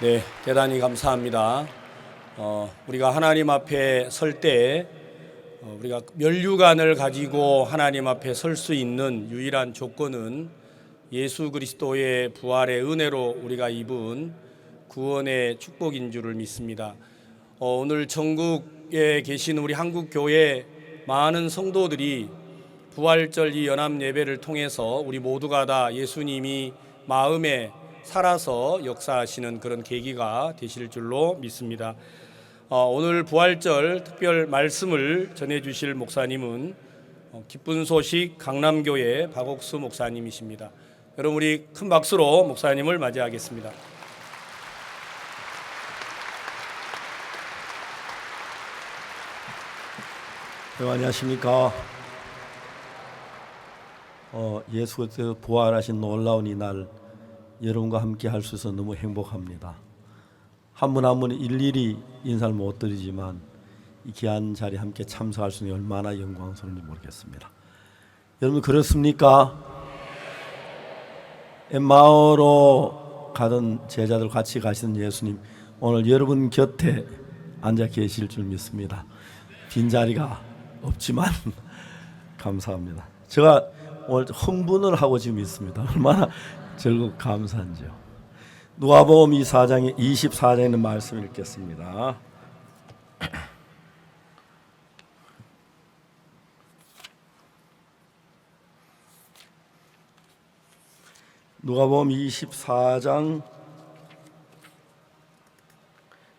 네, 대단히 감사합니다. 우리가 하나님 앞에 설 때 우리가 면류관을 가지고 하나님 앞에 설 수 있는 유일한 조건은 예수 그리스도의 부활의 은혜로 우리가 입은 구원의 축복인 줄을 믿습니다. 오늘 전국에 계신 우리 한국교회 많은 성도들이 부활절 이 연합 예배를 통해서 우리 모두가 다 예수님이 마음에 살아서 역사하시는 그런 계기가 되실 줄로 믿습니다. 오늘 부활절 특별 말씀을 전해주실 목사님은 기쁜 소식 강남교회 박옥수 목사님이십니다. 여러분 우리 큰 박수로 목사님을 맞이하겠습니다. 안녕하십니까. 예수 그리스도 부활하신 놀라운 이날 여러분과 함께 할 수 있어서 너무 행복합니다. 한 분 한 분 일일이 인사를 못 드리지만 이 귀한 자리에 함께 참석할 수 있는 얼마나 영광스러운지 모르겠습니다. 여러분 그렇습니까? 엠마오로 가던 제자들 같이 가시는 예수님 오늘 여러분 곁에 앉아 계실 줄 믿습니다. 빈자리가 없지만 감사합니다. 제가 오늘 흥분을 하고 지금 있습니다. 얼마나 즐겁고 감사한지요. 누가복음 24장에 있는 말씀을 읽겠습니다. 누가복음 24장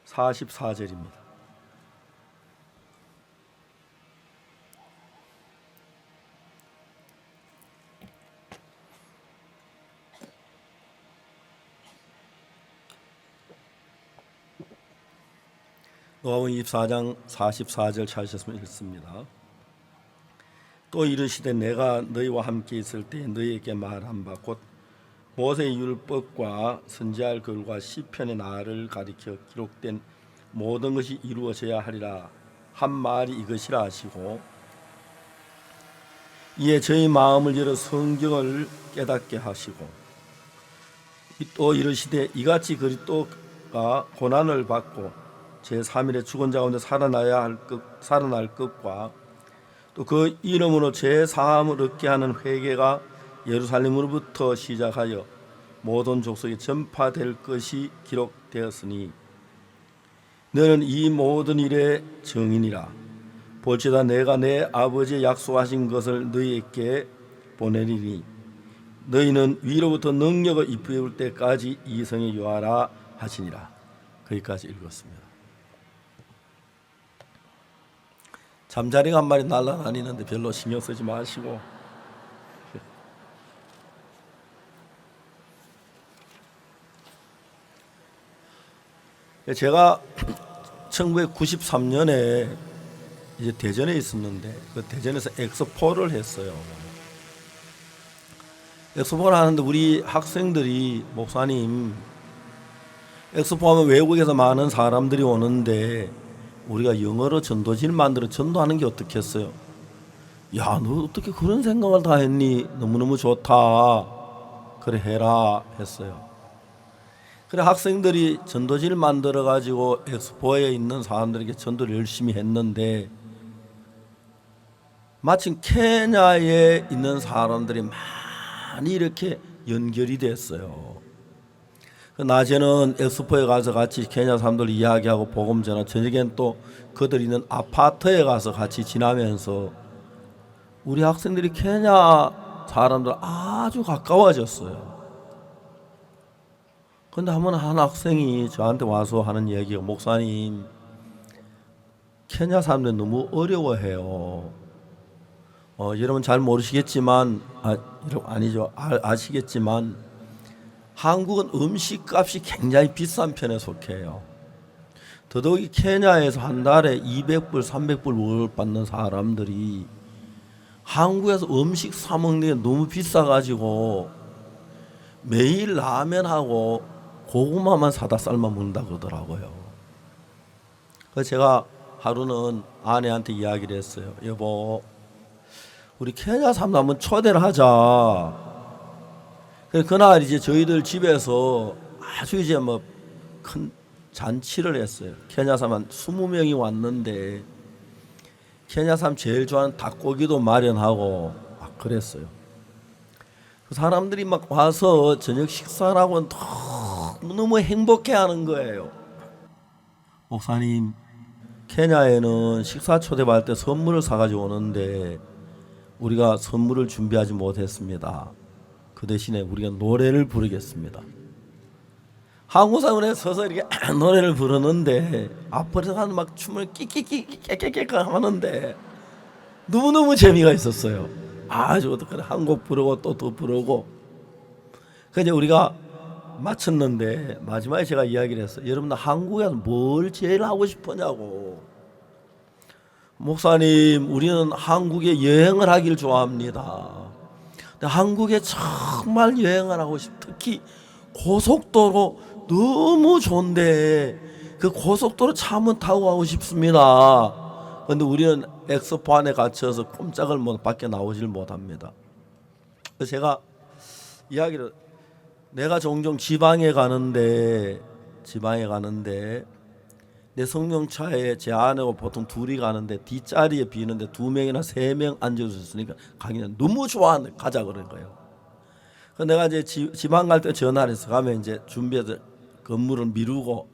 44절입니다. 누가복음 24장 44절 찾으셨으면 읽습니다. 또 이르시되 내가 너희와 함께 있을 때 너희에게 말한 바 곧 모세의 율법과 선지자의 글과 시편의 나를 가리켜 기록된 모든 것이 이루어져야 하리라 한 말이 이것이라 하시고 이에 저희 마음을 열어 성경을 깨닫게 하시고 또 이르시되 이같이 그리스도가 고난을 받고 제3일에 죽은 자 가운데 살아날 것과 또 그 이름으로 제4함을 얻게 하는 회개가 예루살렘으로부터 시작하여 모든 족속에 전파될 것이 기록되었으니 너는 이 모든 일의 증인이라. 볼지다 내가 내 아버지의 약속하신 것을 너희에게 보내리니 너희는 위로부터 능력을 입을 때까지 이 성에 유하라 하시니라. 거기까지 읽었습니다. 잠자리가 한 마리 날아다니는데 별로 신경 쓰지 마시고 제가 1993년에 이제 대전에 있었는데 그 대전에서 엑스포를 했어요. 엑스포를 하는데 우리 학생들이 목사님 엑스포 하면 외국에서 많은 사람들이 오는데 우리가 영어로 전도지를 만들어 전도하는 게 어떻겠어요? 야, 너 어떻게 그런 생각을 다 했니? 너무너무 좋다. 그래 해라 했어요. 그래 학생들이 전도지를 만들어 가지고 엑스포에 있는 사람들에게 전도를 열심히 했는데 마침 케냐에 있는 사람들이 많이 이렇게 연결이 됐어요. 낮에는 엑스포에 가서 같이 케냐 사람들 이야기하고 복음 전하고 저녁에는 또 그들 있는 아파트에 가서 같이 지나면서 우리 학생들이 케냐 사람들 아주 가까워졌어요. 그런데 한 학생이 저한테 와서 하는 얘기가 목사님 케냐 사람들 너무 어려워해요. 여러분 잘 모르시겠지만 아시겠지만 한국은 음식값이 굉장히 비싼 편에 속해요. 더더욱이 케냐에서 한 달에 200불, 300불 월급 받는 사람들이 한국에서 음식 사 먹는 게 너무 비싸가지고 매일 라면하고 고구마만 사다 삶아 먹는다 그러더라고요. 그래서 제가 하루는 아내한테 이야기를 했어요. 여보, 우리 케냐 사람들 한번 초대를 하자. 그날 이제 저희들 집에서 아주 이제 뭐 큰 잔치를 했어요. 케냐 사람 한 20명이 왔는데 케냐 사람 제일 좋아하는 닭고기도 마련하고 막 그랬어요. 그 사람들이 막 와서 저녁 식사라고 너무 행복해하는 거예요. 목사님, 케냐에는 식사 초대받을 때 선물을 사가지고 오는데 우리가 선물을 준비하지 못했습니다. 그 대신에 우리가 노래를 부르겠습니다. 한국 사람에 서서 이렇게 노래를 부르는데 앞에서 막 춤을 끼끼끼끼끼끼 하는데 너무너무 재미가 있었어요. 아주 한 곡 부르고 또 부르고. 그래서 우리가 마쳤는데 마지막에 제가 이야기를 했어요. 여러분들 한국에서 뭘 제일 하고 싶으냐고. 목사님, 우리는 한국에 여행을 하길 좋아합니다. 근데 한국에 정말 여행을 하고 특히 고속도로 너무 좋은데 그 고속도로 차 한번 타고 가고 싶습니다. 근데 우리는 엑스포 안에 갇혀서 꼼짝을 못 밖에 나오질 못합니다. 그래서 제가 이야기를, 내가 종종 지방에 가는데 내 성령차에 제 아내하고 보통 둘이 가는데 뒷자리에 비는데 2명이나 3명 앉아서 있으니까 가기는 너무 좋아하는 가자 그런 거예요. 그래서 내가 이제 지방 갈 때 전화를 해서 가면 이제 준비해서 건물을 미루고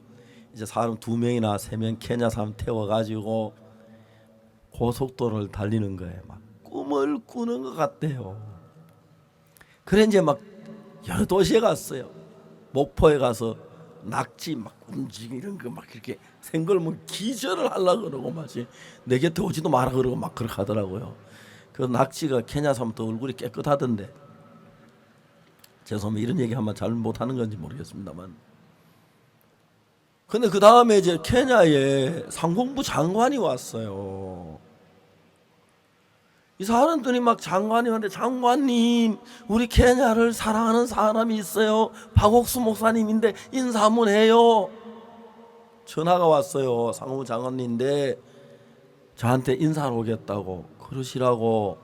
이제 사람 2명이나 3명 케냐 사람 태워가지고 고속도로를 달리는 거예요. 막 꿈을 꾸는 것 같대요. 그래 이제 막 여러 도시에 갔어요. 목포에 가서 낙지 막 움직이는 거 막 이렇게 생걸면 기절을 하려고 그러고 마치 내 곁에 오지도 마라 그러고 막 그렇게 하더라고요. 그 낙지가 케냐 사람도 얼굴이 깨끗하던데, 죄송합니다. 이런 얘기하면 잘 못하는 건지 모르겠습니다만. 근데 그 다음에 이제 케냐에 상공부 장관이 왔어요. 이 사람들이 막 장관님한테, 장관님, 우리 케냐를 사랑하는 사람이 있어요. 박옥수 목사님인데 인사 한번 해요. 전화가 왔어요. 상공부 장관님인데 저한테 인사하러 오겠다고 그러시라고.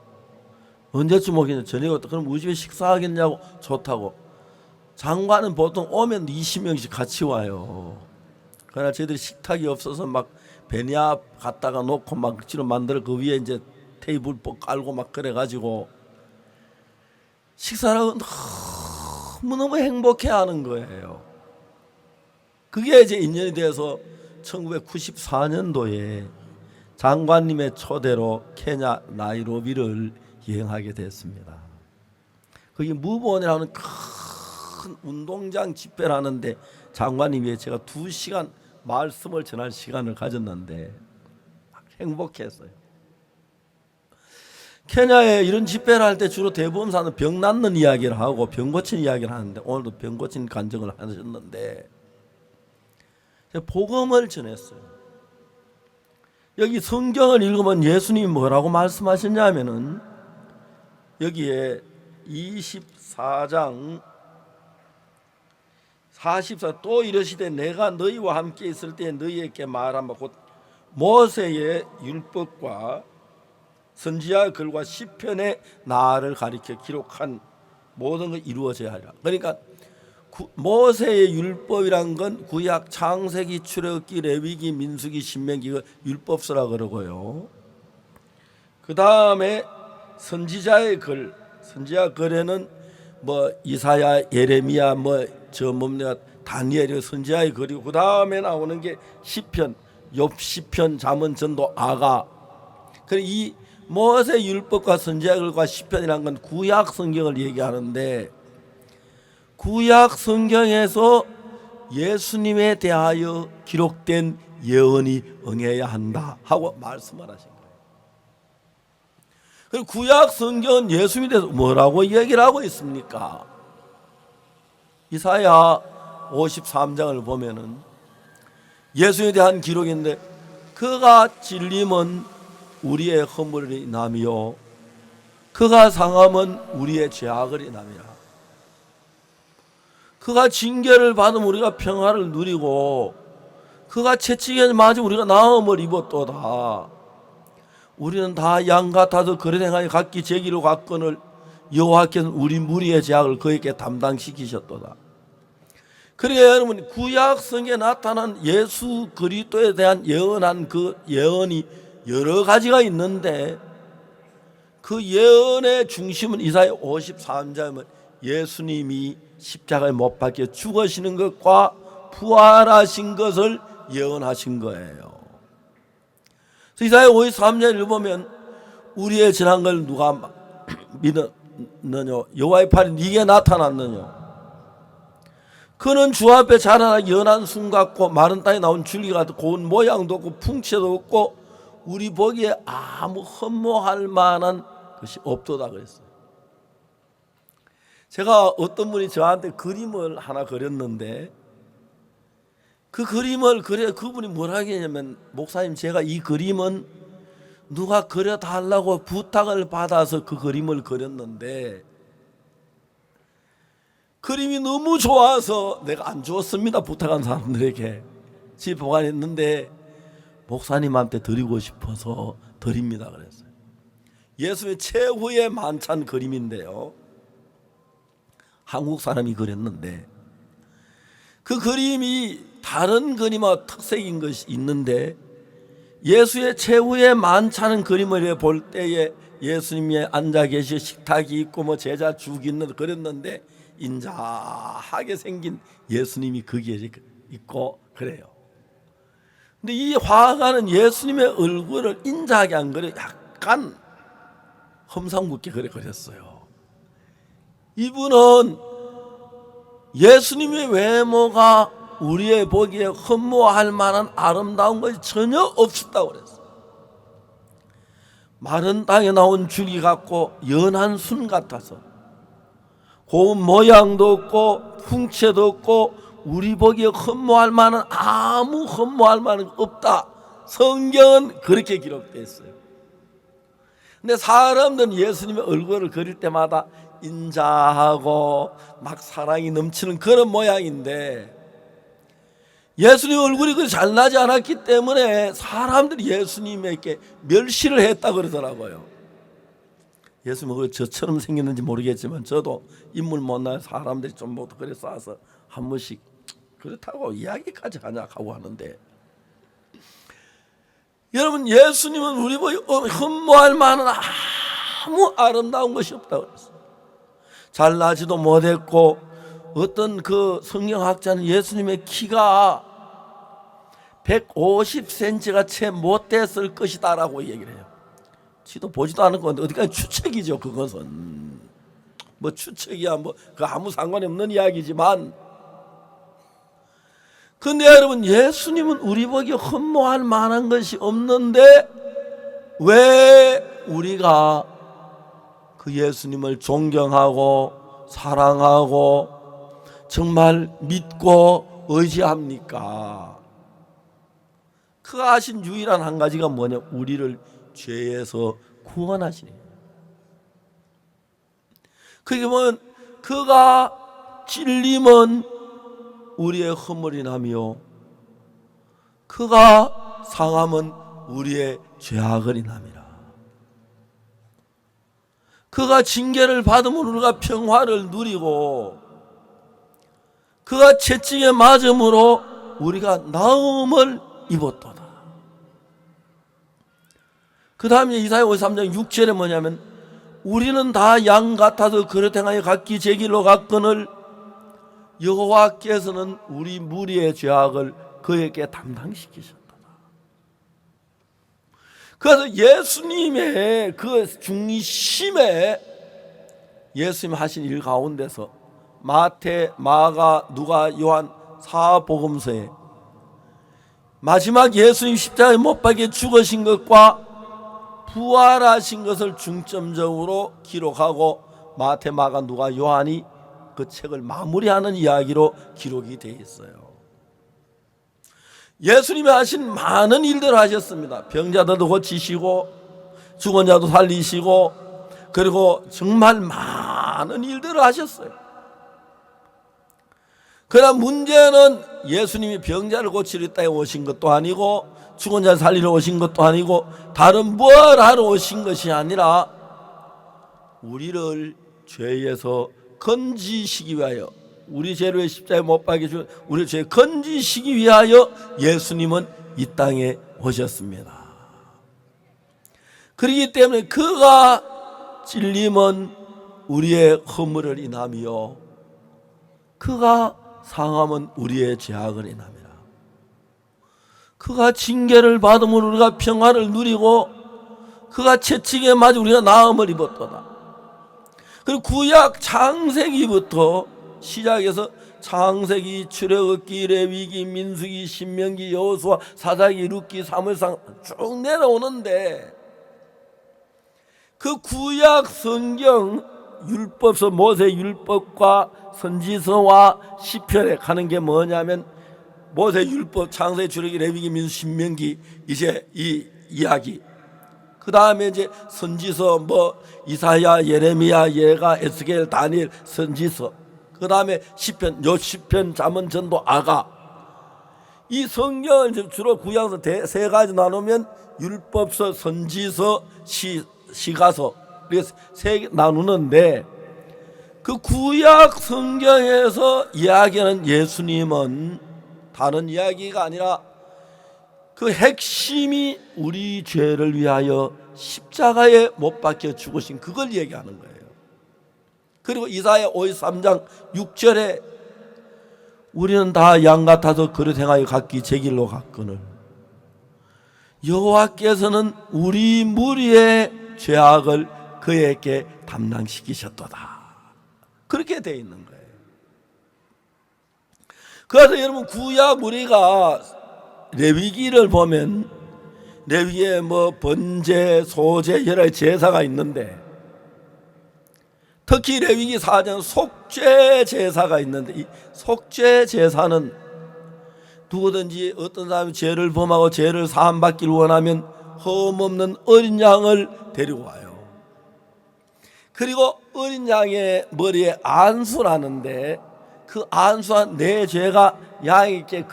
언제쯤 오겠냐. 저녁에 그럼 우리 집에 식사하겠냐고. 좋다고. 장관은 보통 오면 20명씩 같이 와요. 그러나 저희들이 식탁이 없어서 막 베니아 갖다가 놓고 막 지로 만들어 그 위에 이제 테이블 깔고 막 그래가지고 식사를 너무너무 행복해하는 거예요. 그게 이제 인연이 돼서 1994년도에 장관님의 초대로 케냐 나이로비를 여행하게 됐습니다. 거기 무브원이라는 큰 운동장 집회를 하는데 장관님이 제가 2시간 말씀을 전할 시간을 가졌는데 행복했어요. 케냐에 이런 집회를 할 때 주로 대부분사는 병 낫는 이야기를 하고 병 고치는 이야기를 하는데 오늘도 병 고치는 간증을 하셨는데 복음을 전했어요. 여기 성경을 읽으면 예수님이 뭐라고 말씀하셨냐면은 여기에 24장 44 또 이르시되 내가 너희와 함께 있을 때 너희에게 말한 바 곧 모세의 율법과 선지자 글과 시편의 나를 가리켜 기록한 모든 것 이루어져야 하리라. 그러니까 모세의 율법이란 건 구약 창세기 출애굽기 레위기 민수기 신명기 그 율법서라 그러고요. 그 다음에 선지자의 글, 선지자 글에는 뭐 이사야, 예레미야, 다니엘의 선지자의 글이고 그 다음에 나오는 게 시편, 욥시편, 잠언, 전도, 아가. 그래 이 모세 율법과 선지자 글과 시편이란 건 구약 성경을 얘기하는데 구약 성경에서 예수님에 대하여 기록된 예언이 응해야 한다 하고 말씀을 하신 거예요. 그리고 구약 성경은 예수님에 대해서 뭐라고 얘기를 하고 있습니까? 이사야 53장을 보면은 예수님에 대한 기록인데 그가 찔림은 우리의 허물을 인하며 그가 상함은 우리의 죄악을 인함이라. 그가 징계를 받으면 우리가 평화를 누리고 그가 채찍에 맞으면 우리가 나음을 입었도다. 우리는 다 양 같아서 그릇 행하여 각기 제기로 갔거늘 여호와께서는 우리 무리의 죄악을 그에게 담당시키셨도다. 그러니까 여러분, 구약성에 나타난 예수 그리스도에 대한 예언한 그 예언이 여러 가지가 있는데, 그 예언의 중심은 이사야 53장이면 예수님이 십자가에 못 박혀 죽으시는 것과 부활하신 것을 예언하신 거예요. 그래서 이사야 53장을 보면 우리의 지난 걸 누가 믿었느냐, 여호와의 팔이 네게 나타났느냐, 그는 주 앞에 자라나 연한 순 같고 마른 땅에 나온 줄기 같고 고운 모양도 없고 풍채도 없고 우리 보기에 아무 흠모할 만한 것이 없도다 그랬어요. 제가 어떤 분이 저한테 그림을 하나 그렸는데, 그 그림을 그래 그분이 뭐라 하냐면, 목사님 제가 이 그림은 누가 그려달라고 부탁을 받아서 그 그림을 그렸는데 그림이 너무 좋아서 내가 안 주었습니다. 부탁한 사람들에게 집 보관했는데 목사님한테 드리고 싶어서 드립니다 그랬어요. 예수의 최후의 만찬 그림인데요, 한국 사람이 그렸는데 그 그림이 다른 그림과 특색인 것이 있는데, 예수의 최후의 만찬 그림을 볼 때에 예수님이 앉아 계시 식탁이 있고 뭐 제자 죽이 있는 그렸는데 인자하게 생긴 예수님이 거기에 있고 그래요. 근데 이 화가는 예수님의 얼굴을 인자하게 안 그려, 약간 험상궂게 그렸어요. 이분은 예수님의 외모가 우리의 보기에 흠모할 만한 아름다운 것이 전혀 없었다고 그랬어요. 마른 땅에 나온 줄기 같고 연한 순 같아서 고운 모양도 없고 풍채도 없고 우리 보기에 흠모할 만한, 아무 흠모할 만한 거 없다. 성경은 그렇게 기록되어 있어요. 근데 사람들은 예수님의 얼굴을 그릴 때마다 인자하고 막 사랑이 넘치는 그런 모양인데, 예수님 얼굴이 그렇게 잘나지 않았기 때문에 사람들이 예수님에게 멸시를 했다 그러더라고요. 예수님 얼굴이 저처럼 생겼는지 모르겠지만 저도 인물 못난 사람들이 좀 뭐 그래 쏴서 한 번씩 그렇다고 이야기까지 하냐 하고 하는데, 여러분 예수님은 우리 보기 흠모할 만한 아무 아름다운 것이 없다고 그랬어요. 잘나지도 못했고, 어떤 그 성경학자는 예수님의 키가 150cm가 채 못 됐을 것이다라고 얘기를 해요. 지도 보지도 않은 건데 어디까지 추측이죠. 그것은 뭐 추측이야, 뭐 그 아무 상관이 없는 이야기지만, 근데 여러분 예수님은 우리 보기에 흠모할 만한 것이 없는데 왜 우리가 그 예수님을 존경하고 사랑하고 정말 믿고 의지합니까? 그 하신 유일한 한 가지가 뭐냐, 우리를 죄에서 구원하시는 거예요. 그게 뭐냐면 그가 찔림은 우리의 허물이 나며 그가 상함은 우리의 죄악을 인함이라. 그가 징계를 받음으로 우리가 평화를 누리고 그가 채찍에 맞음으로 우리가 나음을 입었도다. 그 다음에 이사야 53장 6절에 뭐냐면, 우리는 다 양 같아서 그릇 행하여 각기 제 길로 갔거늘 여호와께서는 우리 무리의 죄악을 그에게 담당시키셨다. 그래서 예수님의 그 중심에 예수님 하신 일 가운데서 마태, 마가, 누가, 요한 사복음서에 마지막 예수님 십자가에 못 박혀 죽으신 것과 부활하신 것을 중점적으로 기록하고 마태, 마가, 누가, 요한이 그 책을 마무리하는 이야기로 기록이 되어 있어요. 예수님이 하신 많은 일들을 하셨습니다. 병자들도 고치시고 죽은 자도 살리시고, 그리고 정말 많은 일들을 하셨어요. 그러나 문제는 예수님이 병자를 고치러 땅에 오신 것도 아니고 죽은 자를 살리러 오신 것도 아니고 다른 뭘 하러 오신 것이 아니라 우리를 죄에서 건지시기 위하여 우리 죄를 위해 십자가에 못 박혀 죽은 우리 죄 건지시기 위하여 예수님은 이 땅에 오셨습니다. 그렇기 때문에 그가 찔림은 우리의 허물을 인하며 그가 상함은 우리의 죄악을 인합니다. 그가 징계를 받음으로 우리가 평화를 누리고 그가 채찍에 맞아 우리가 나음을 입었도다. 그리고 구약 창세기부터 시작해서 창세기, 출애굽기, 레위기, 민수기, 신명기, 여호수아, 사사기, 룻기, 사무엘상 쭉 내려오는데 그 구약 성경 율법서 모세 율법과 선지서와 시편에 가는 게 뭐냐면 모세 율법, 창세기, 출애굽기, 레위기, 민수, 신명기 이제 이 이야기. 그 다음에 이제 선지서 뭐 이사야, 예레미야, 예가, 에스겔, 다니엘 선지서. 그 다음에 시편, 시편, 잠언, 전도, 아가. 이 성경을 주로 구약서 세 가지 나누면 율법서, 선지서, 시가서 이렇게 세 개 나누는데 그 구약 성경에서 이야기하는 예수님은 다른 이야기가 아니라 그 핵심이 우리 죄를 위하여 십자가에 못 박혀 죽으신 그걸 얘기하는 거예요. 그리고 이사야 53장 6절에 우리는 다 양 같아서 그릇 행하여 각기 제 길로 갔거늘 여호와께서는 우리 무리의 죄악을 그에게 담당시키셨도다. 그렇게 되어 있는 거예요. 그래서 여러분 구약 우리가 레위기를 보면 레위기에 뭐 번제, 소제 여러 제사가 있는데 특히 레위기 4장 속죄 제사가 있는데 이 속죄 제사는 누구든지 어떤 사람이 죄를 범하고 죄를 사함받기를 원하면 흠없는 어린 양을 데리고 와요. 그리고 어린 양의 머리에 안수라는데 그 안수한 내 죄가 양에게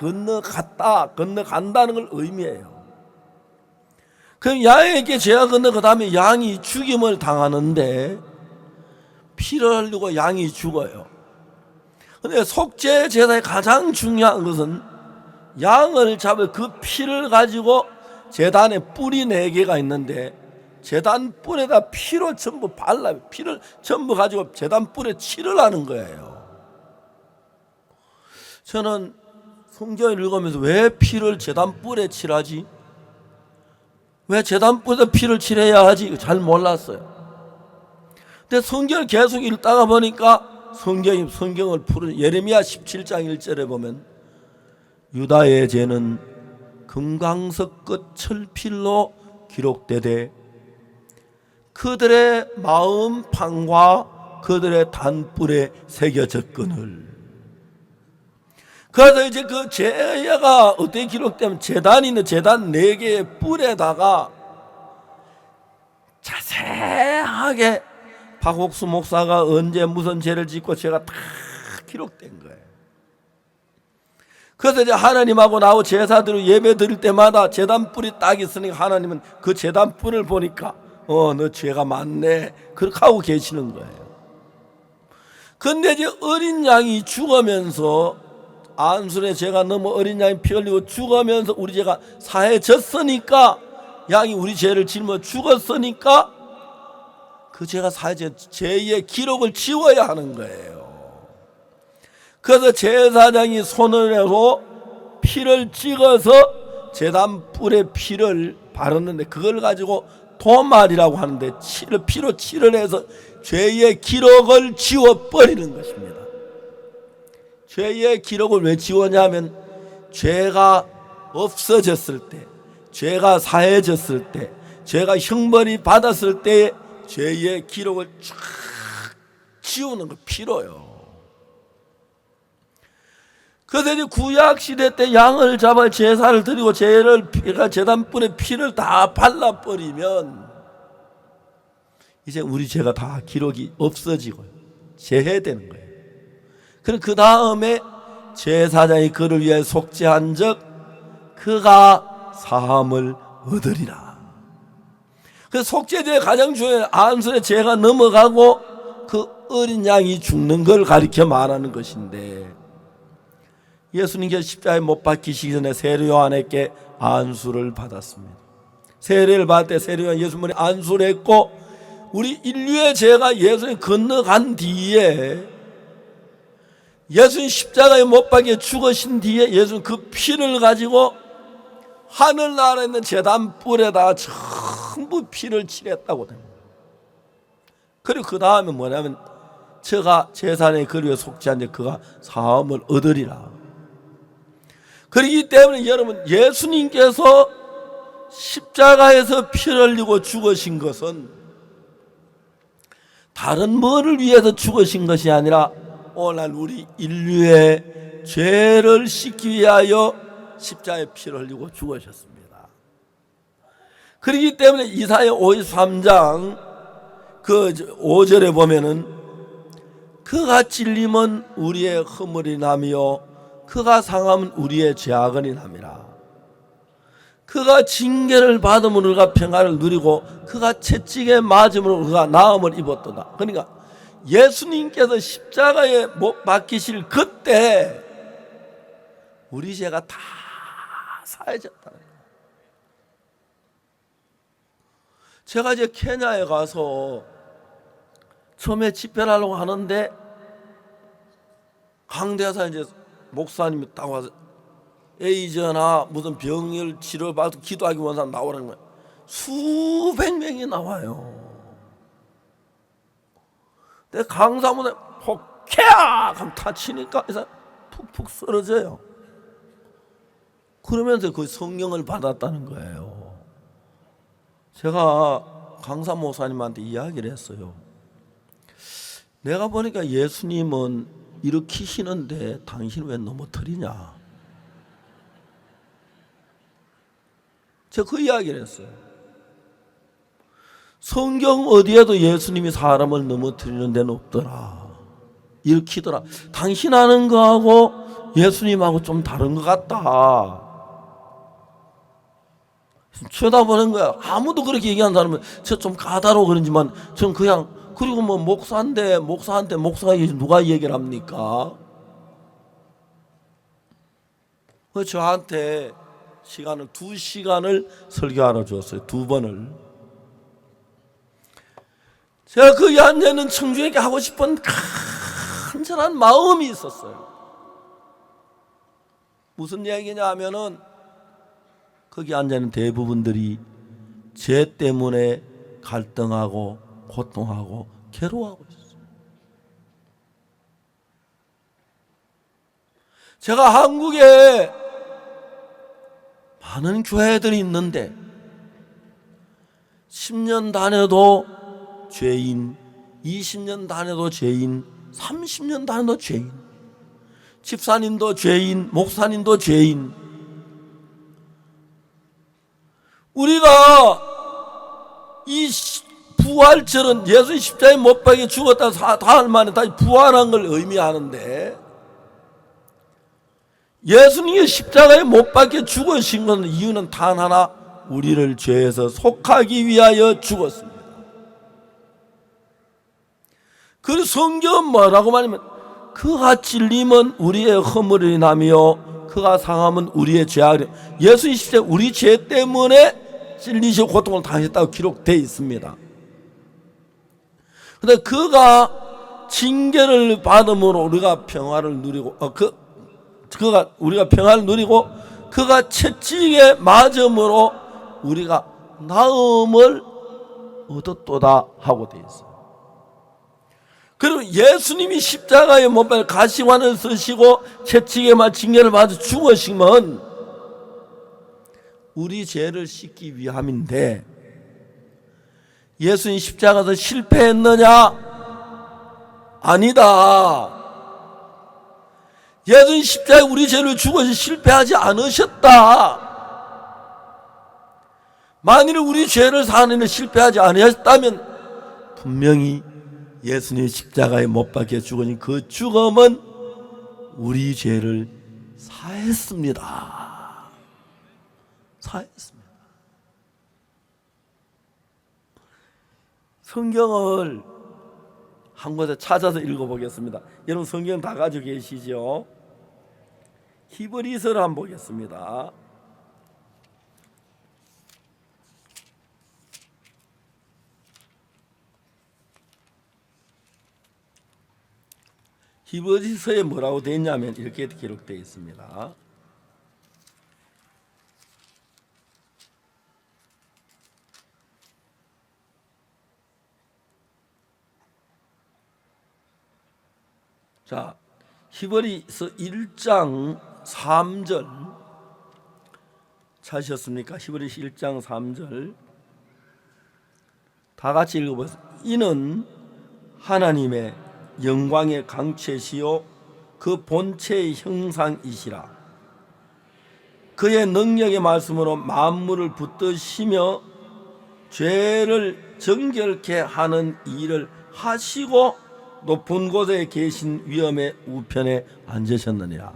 건너간다는 걸 의미해요. 그럼 양에게 죄가 건너 그 다음에 양이 죽임을 당하는데 피를 흘리고 양이 죽어요. 그런데 속죄 제사의 가장 중요한 것은 양을 잡아 그 피를 가지고 제단에 뿔이 4개가 있는데 제단 뿔에다 피로 전부 발라요. 피를 전부 가지고 제단 뿔에 칠을 하는 거예요. 저는 성경을 읽으면서 왜 피를 제단 뿔에 칠하지? 왜 제단 뿔에 피를 칠해야 하지? 잘 몰랐어요. 근데 성경을 계속 읽다가 보니까 성경을 푸는 예레미야 17장 1절에 보면 유다의 죄는 금강석 끝 철필로 기록되되 그들의 마음 판과 그들의 단뿔에 새겨졌거늘. 그래서 이제 그 죄가 어떻게 기록되면 제단이 있는 제단 4개의 뿔에다가 자세하게 박옥수 목사가 언제 무슨 죄를 짓고 죄가 다 기록된 거예요. 그래서 이제 하나님하고 나하고 제사들을 예배 드릴 때마다 제단 뿔이 딱 있으니까 하나님은 그 제단 뿔을 보니까 너 죄가 많네 그렇게 하고 계시는 거예요. 근데 이제 어린 양이 죽으면서 안순의 죄가 너무 어린 양이 피 흘리고 죽으면서 우리 죄가 사해졌으니까 양이 우리 죄를 짊어 죽었으니까 그 죄가 죄의 기록을 지워야 하는 거예요. 그래서 제사장이 손으로 피를 찍어서 제단 뿔에 피를 바르는데 그걸 가지고 도말이라고 하는데 피로 칠을 해서 죄의 기록을 지워버리는 것입니다. 죄의 기록을 왜 지웠냐면 죄가 없어졌을 때, 죄가 사해졌을 때, 죄가 형벌이 받았을 때 죄의 기록을 쫙 지우는 거 피로요. 그래서 이제 구약 시대 때 양을 잡아 제사를 드리고 제단뿔에 피를 다 발라버리면 이제 우리 죄가 다 기록이 없어지고 제해되는 거예요. 그럼 그 다음에 제사장이 그를 위해 속죄한 적 그가 사함을 얻으리라. 그래서 속죄제의 가장 중요한 안순의 죄가 넘어가고 그 어린 양이 죽는 걸 가리켜 말하는 것인데, 예수님께서 십자가에 못 박히시기 전에 세례 요한에게 안수를 받았습니다. 세례를 받을 때 세례 요한 예수님이 안수를 했고, 우리 인류의 죄가 예수님 건너간 뒤에, 예수님 십자가에 못 박혀 죽으신 뒤에 예수님 그 피를 가지고 하늘나라에 있는 제단 뿔에다가 전부 피를 칠했다고 됩니다. 그리고 그 다음에 뭐냐면, 저가 제사장의 거리에 속지 않는 그가 사함을 얻으리라. 그렇기 때문에 여러분, 예수님께서 십자가에서 피를 흘리고 죽으신 것은 다른 뭐를 위해서 죽으신 것이 아니라 오늘날 우리 인류의 죄를 씻기 위하여 십자가에 피를 흘리고 죽으셨습니다. 그렇기 때문에 이사야 53장 그 5절에 보면은, 그가 찔림은 우리의 허물이 남이요 그가 상함은 우리의 죄악이 남이라. 그가 징계를 받음으로 우리가 평안을 누리고 그가 채찍에 맞음으로 우리가 나음을 입었도다. 그러니까 예수님께서 십자가에 못 박히실 그때 우리 죄가 다 사해졌다는 거예요. 제가 이제 케냐에 가서 처음에 집회를 하려고 하는데, 강대에서 이제 목사님이 딱 와서 에이즈나 무슨 병을 치료받고 기도하기 원하는 사람 나오라는 거예요. 수백 명이 나와요. 근데 강사문에 폭해야 하면 다치니까 이 사람 푹푹 쓰러져요. 그러면서 그 성령을 받았다는 거예요. 제가 강사 목사님한테 이야기를 했어요. 내가 보니까 예수님은 일으키시는데 당신 왜 넘어뜨리냐? 제가 그 이야기를 했어요. 성경 어디에도 예수님이 사람을 넘어뜨리는 데는 없더라. 일으키더라. 당신 하는 거하고 예수님하고 좀 다른 것 같다. 쳐다보는 거야. 아무도 그렇게 얘기하는 사람은 저 좀 까다로워 그런지만 전 그냥, 그리고 뭐 목사한테 목사가 누가 얘기를 합니까? 그 저한테 시간을 2시간을 설교하러 줬어요. 2번을. 제가 그 앉아있는 청중에게 하고 싶은 간절한 마음이 있었어요. 무슨 얘기냐 하면은, 거기 앉아있는 대부분들이 죄 때문에 갈등하고 고통하고 괴로워하고 있어요. 제가 한국에 많은 교회들이 있는데 10년 다녀도 죄인, 20년 다녀도 죄인, 30년 다녀도 죄인, 집사님도 죄인, 목사님도 죄인. 우리가 이 부활절은 예수 십자가에 못 박혀 죽었다 사흘 만에 다시 부활한 걸 의미하는데, 예수님이 십자가에 못 박혀 죽으신 것은 이유는 단 하나, 우리를 죄에서 속하기 위하여 죽었습니다. 그리고 성경은 뭐라고 말하면, 그가 찔림은 우리의 허물이 남이요 그가 상함은 우리의 죄악이. 예수님 십자가에 우리 죄 때문에 찔리시고 고통을 당했다고 기록되어 있습니다. 그런데 그가 징계를 받음으로 우리가 평화를 누리고, 그가 우리가 평화를 누리고, 그가 채찍에 맞음으로 우리가 나음을 얻었도다 하고 되어 있어요. 그리고 예수님이 십자가에 못 박혀 가시관을 쓰시고 채찍에 맞 징계를 받아 죽으시면 우리 죄를 씻기 위함인데, 예수님 십자가에서 실패했느냐? 아니다. 예수님 십자가에 우리 죄를 죽어서 실패하지 않으셨다. 만일 우리 죄를 사는 데 실패하지 않으셨다면 분명히 예수님 십자가에 못 박혀 죽으신 그 죽음은 우리 죄를 사했습니다. 사했습니다. 성경을 한 곳에 찾아서 읽어보겠습니다. 여러분 성경 다 가지고 계시죠? 히브리서를 한번 보겠습니다. 히브리서에 뭐라고 되어 있냐면 이렇게 기록되어 있습니다. 자, 히브리서 1장 3절 찾으셨습니까? 히브리서 1장 3절 다 같이 읽어보세요. 이는 하나님의 영광의 강체시요 그 본체의 형상이시라. 그의 능력의 말씀으로 만물을 붙드시며 죄를 정결케 하는 일을 하시고 높은 곳에 계신 위엄의 우편에 앉으셨느니라.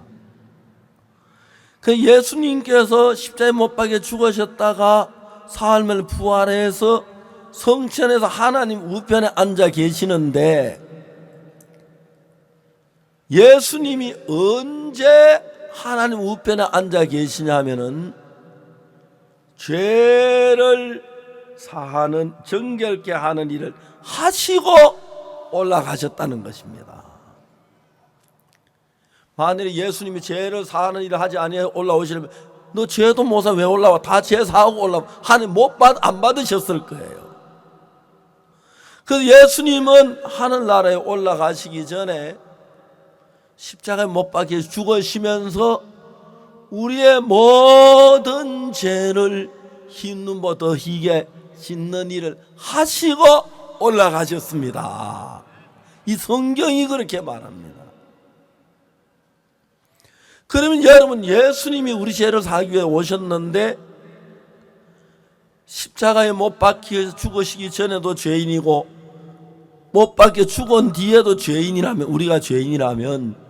그 예수님께서 십자가에 못 박혀 죽으셨다가 사흘 부활해서 성천에서 하나님 우편에 앉아 계시는데, 예수님이 언제 하나님 우편에 앉아 계시냐면은 죄를 사하는 정결케 하는 일을 하시고 올라가셨다는 것입니다. 만일에 예수님이 죄를 사하는 일을 하지 아니하여 올라오시려면 너 죄도 못 사 왜 올라와? 다 죄 사하고 올라와. 하나님 안 받으셨을 거예요. 그래서 예수님은 하늘나라에 올라가시기 전에 십자가에 못 박혀 죽으시면서 우리의 모든 죄를 흰 눈보다 더 희게 씻는 일을 하시고 올라가셨습니다. 이 성경이 그렇게 말합니다. 그러면 여러분, 예수님이 우리 죄를 사하기 위해 오셨는데 십자가에 못 박혀 죽으시기 전에도 죄인이고 못 박혀 죽은 뒤에도 죄인이라면, 우리가 죄인이라면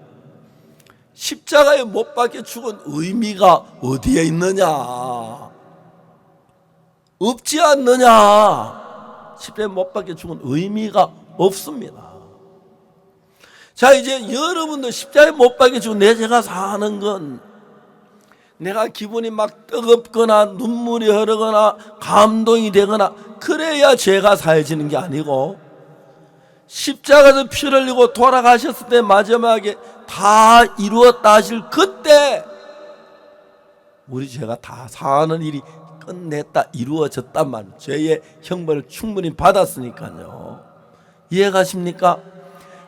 십자가에 못 박혀 죽은 의미가 어디에 있느냐? 없지 않느냐? 십자가에 못 박혀 죽은 의미가 없습니다. 자, 이제 여러분도 십자가에 못 박혀 죽은 내 죄가 사하는 건 내가 기분이 막 뜨겁거나 눈물이 흐르거나 감동이 되거나 그래야 죄가 사해지는 게 아니고, 십자가에서 피를 흘리고 돌아가셨을 때 마지막에 다 이루었다 하실 그때 우리 죄가 다 사하는 일이 끝냈다, 이루어졌단 말이에요. 죄의 형벌을 충분히 받았으니까요. 이해가십니까?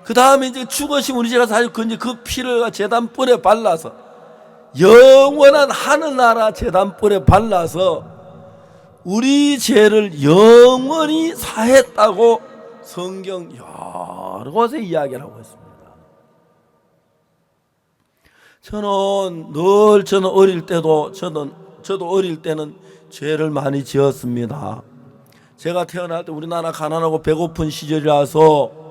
그 다음에 이제 죽으신 우리 죄가 사실 그 피를 제단불에 발라서 영원한 하늘나라 제단불에 발라서 우리 죄를 영원히 사했다고 성경 여러 곳에 이야기를 하고 있습니다. 저는 어릴 때도 저도 어릴 때는 죄를 많이 지었습니다. 제가 태어날 때 우리나라 가난하고 배고픈 시절이라서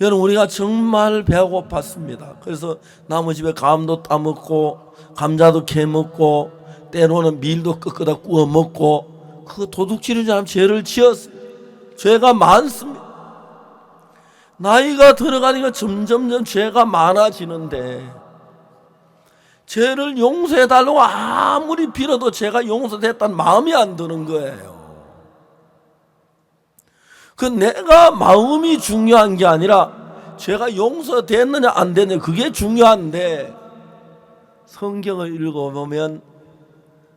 여러분, 우리가 정말 배고팠습니다. 그래서 나무 집에 감도 따먹고 감자도 캐먹고 때로는 밀도 끄끄다 구워 먹고 그 도둑질인 줄 알면 죄를 지었어요. 죄가 많습니다. 나이가 들어가니까 점점점 죄가 많아지는데 죄를 용서해달라고 아무리 빌어도 죄가 용서됐다는 마음이 안 드는 거예요. 그 내가 마음이 중요한 게 아니라 죄가 용서됐느냐 안 됐느냐 그게 중요한데, 성경을 읽어보면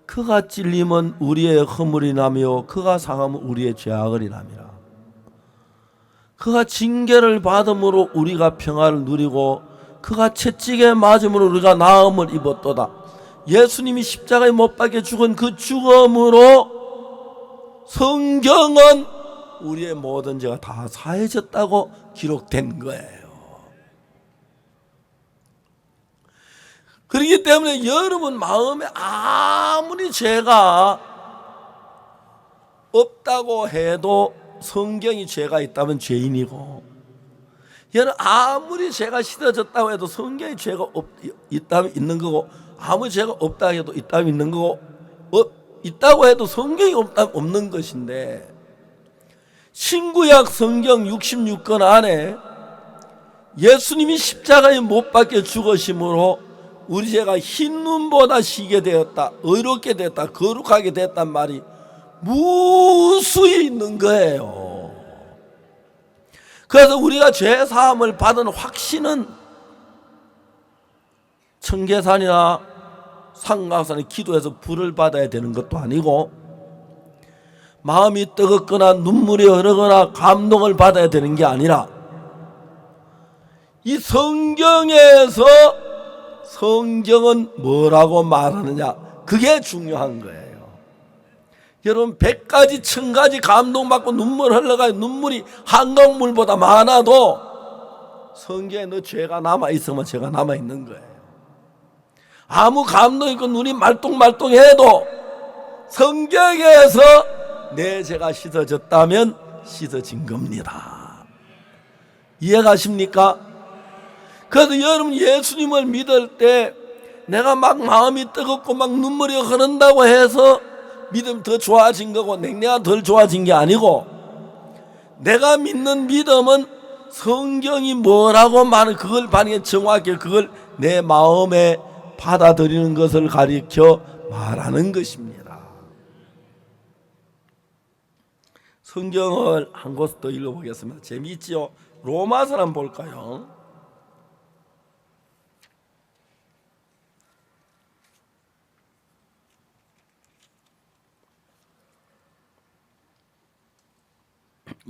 그가 찔림은 우리의 허물이 나며 그가 상함은 우리의 죄악을 인함이라. 그가 징계를 받음으로 우리가 평화를 누리고 그가 채찍에 맞음으로 우리가 나음을 입었도다. 예수님이 십자가에 못 박혀 죽은 그 죽음으로 성경은 우리의 모든 죄가 다 사해졌다고 기록된 거예요. 그렇기 때문에 여러분 마음에 아무리 죄가 없다고 해도 성경이 죄가 있다면 죄인이고, 여러분 아무리 죄가 씻어졌다고 해도 성경이 죄가 있다면 있는 거고, 아무리 죄가 없다 해도 있다면 있는 거고, 있다고 해도 성경이 없다면 없는 것인데, 신구약 성경 66권 안에 예수님이 십자가에 못 박혀 죽으심으로 우리 죄가 흰 눈보다 시게 되었다, 의롭게 됐다, 거룩하게 됐단 말이 무수히 있는 거예요. 그래서 우리가 죄 사함을 받은 확신은 청계산이나 상강산에 기도해서 불을 받아야 되는 것도 아니고, 마음이 뜨겁거나 눈물이 흐르거나 감동을 받아야 되는 게 아니라, 이 성경에서 성경은 뭐라고 말하느냐, 그게 중요한 거예요. 여러분, 100가지 1000가지 감동받고 눈물 흘러가요. 눈물이 한강물보다 많아도 성경에 너 죄가 남아있으면 죄가 남아있는 거예요. 아무 감동 있고 눈이 말똥말똥해도 성경에서 내 죄가 씻어졌다면 씻어진 겁니다. 이해가십니까? 그래서 여러분, 예수님을 믿을 때 내가 막 마음이 뜨겁고 막 눈물이 흐른다고 해서 믿음 더 좋아진 거고 냉내가 덜 좋아진 게 아니고, 내가 믿는 믿음은 성경이 뭐라고 말하는 그걸 반응해 정확하게 그걸 내 마음에 받아들이는 것을 가리켜 말하는 것입니다. 성경을 한 곳 더 읽어보겠습니다. 재미있죠? 로마서 한번 볼까요?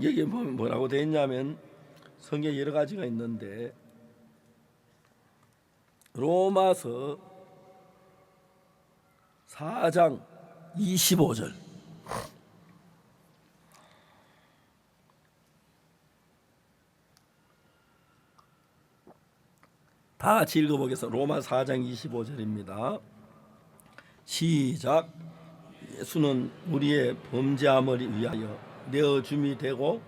여기 보면 뭐라고 되어 있냐면, 성경에 여러 가지가 있는데 로마서 4장 25절, 다 같이 읽어보겠습니다. 로마 4장 25절입니다. 시작. 예수는 우리의 범죄함을 위하여 내어줌이 되고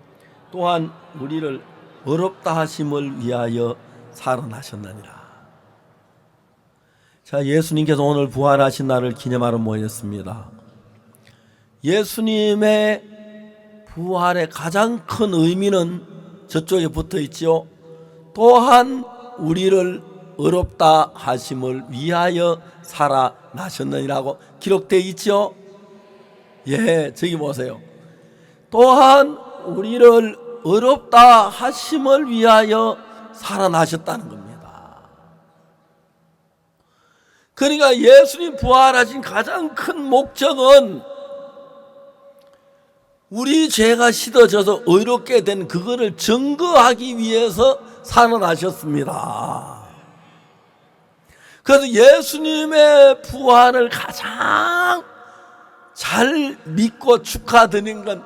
또한 우리를 의롭다 하심을 위하여 살아나셨느니라. 자, 예수님께서 오늘 부활하신 날을 기념하러 모였습니다. 예수님의 부활의 가장 큰 의미는 저쪽에 붙어 있죠. 또한 우리를 의롭다 하심을 위하여 살아나셨느니라고 기록되어 있죠. 예, 저기 보세요. 또한 우리를 의롭다 하심을 위하여 살아나셨다는 겁니다. 그러니까 예수님 부활하신 가장 큰 목적은 우리 죄가 씻어져서 의롭게 된 그거를 증거하기 위해서 살아나셨습니다. 그래서 예수님의 부활을 가장 잘 믿고 축하드리는 건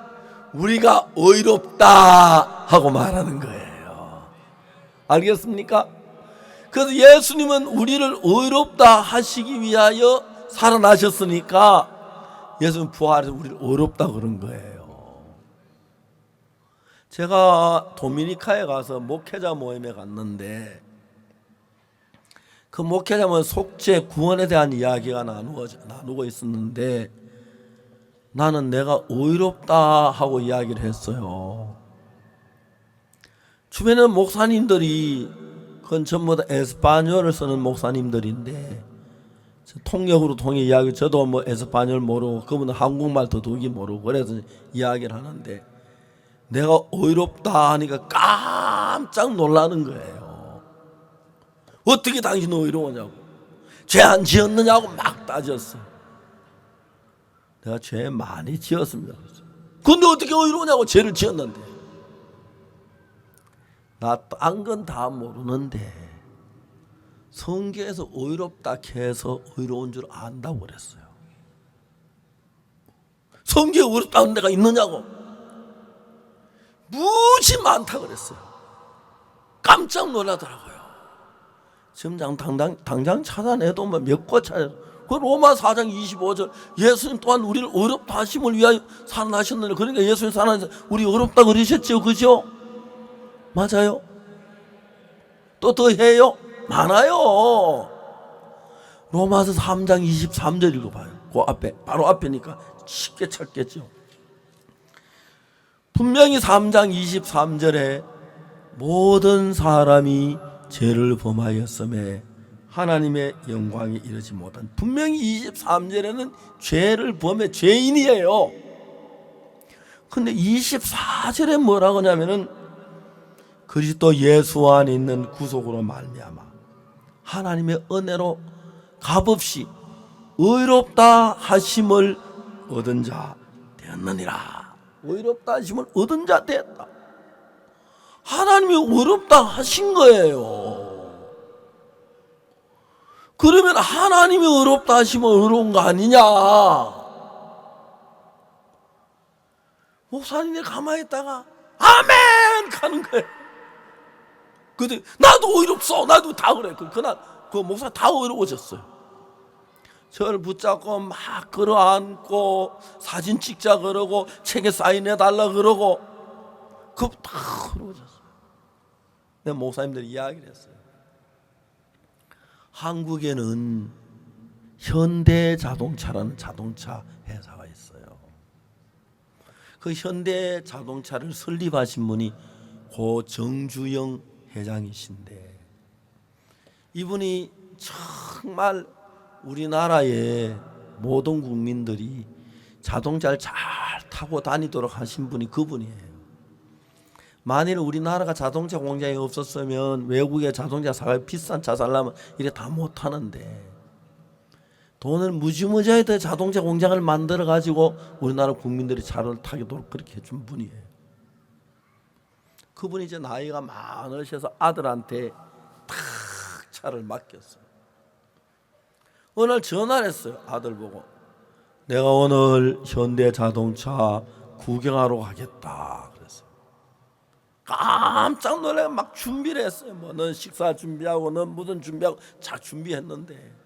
우리가 의롭다 하고 말하는 거예요. 알겠습니까? 그래서 예수님은 우리를 의롭다 하시기 위하여 살아나셨으니까 예수님 부활해서 우리를 의롭다 그런 거예요. 제가 도미니카에 가서 목회자 모임에 갔는데, 그 목회자 모임 속죄 구원에 대한 이야기가 나누고 있었는데, 나는 내가 의롭다 하고 이야기를 했어요. 주변에 목사님들이 그건 전부 다 에스파뇰을 쓰는 목사님들인데, 통역으로 통해 이야기, 저도 뭐 에스파뇰 모르고 그분은 한국말 더더욱이 모르고 그래서 이야기를 하는데, 내가 의롭다 하니까 깜짝 놀라는 거예요. 어떻게 당신 의로우냐고, 죄 안 지었느냐고 막 따졌어. 내가 죄 많이 지었습니다. 근데 어떻게 의로우냐고, 죄를 지었는데. 나 딴 건 다 모르는데 성경에서 의롭다 해서 의로운 줄 안다고 그랬어요. 성경에 의롭다는 데가 있느냐고 무지 많다 그랬어요. 깜짝 놀라더라고요. 지금 당장 찾아내도 몇 곳 찾아서, 그 로마 4장 25절, 예수님 또한 우리를 의롭다 하심을 위하여 살아나셨느니라. 그러니까 예수님 살아나서 우리 의롭다 그러셨죠, 그죠? 맞아요. 또 더 해요? 많아요. 로마서 3장 23절 읽어봐요. 그 앞에, 바로 앞에니까 쉽게 찾겠죠. 분명히 3장 23절에 모든 사람이 죄를 범하였음에 하나님의 영광에 이르지 못한, 분명히 23절에는 죄를 범해 죄인이에요. 근데 24절에 뭐라고 하냐면은 그리스도 예수 안에 있는 구속으로 말미암아 하나님의 은혜로 값없이 의롭다 하심을 얻은 자 되었느니라. 의롭다 하심을 얻은 자 되었다. 하나님이 의롭다 하신 거예요. 그러면 하나님이 의롭다 하시면 의로운 거 아니냐? 목사님이 가만히 있다가 아멘 가는 거예요. 근데 나도 의롭소, 나도 다 그래. 그날 그 목사 다 의로워졌어요. 저를 붙잡고 막 끌어안고 사진 찍자 그러고 책에 사인해 달라 그러고 그거 다 의로워졌어요. 내 목사님들이 이야기를 했어요. 한국에는 현대자동차라는 자동차 회사가 있어요. 그 현대자동차를 설립하신 분이 고 정주영 회장이신데, 이분이 정말 우리나라의 모든 국민들이 자동차를 잘 타고 다니도록 하신 분이 그분이에요. 만일 우리나라가 자동차 공장이 없었으면 외국의 자동차 사가 비싼 차 살려면 이래 다 못하는데, 돈을 무지무지하게 자동차 공장을 만들어 가지고 우리나라 국민들이 차를 타도록 그렇게 해준 분이에요. 그분이 이제 나이가 많으셔서 아들한테 탁 차를 맡겼어요. 어느 날 전화를 했어요. 아들 보고 내가 오늘 현대자동차 구경하러 가겠다 그랬어요. 깜짝 놀래 막 준비를 했어요. 뭐 넌 식사 준비하고 넌 무슨 준비하고 자 준비했는데,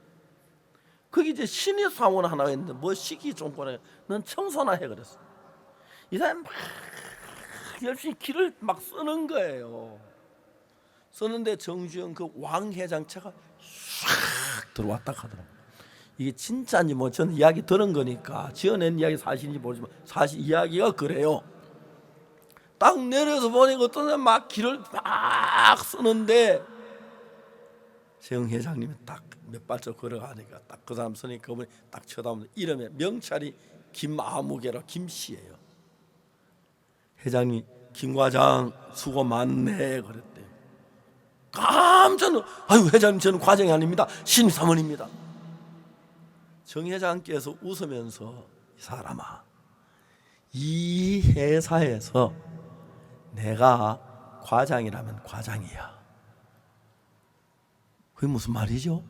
거기 이제 신입사원 하나가 있는데 뭐 시기 좀 보내, 넌 청소나 해 그랬어. 이 사람 막 열심히 길을 막 쓰는 거예요. 쓰는데 정주영 그 왕 회장 차가 싹 들어왔다 하더라고요. 이게 진짜인지 뭐 저는 이야기 들은 거니까 지어낸 이야기 사실인지 모르지만 사실 이야기가 그래요. 딱 내려서 보니까 어떤 사람 막 길을 막 쓰는데 정 회장님이 딱 몇 발짝 걸어가니까 딱 그 사람 서니까 그분이 딱 쳐다보면 이름에 명찰이 김아무개라 김씨예요. 회장님 김 과장 수고 많네 그랬대요. 깜짝 놀라. 아유 회장님 저는 과장이 아닙니다. 신입사원입니다. 정 회장께서 웃으면서 이 사람아, 이 회사에서 내가 과장이라면 과장이야. 그게 무슨 말이죠?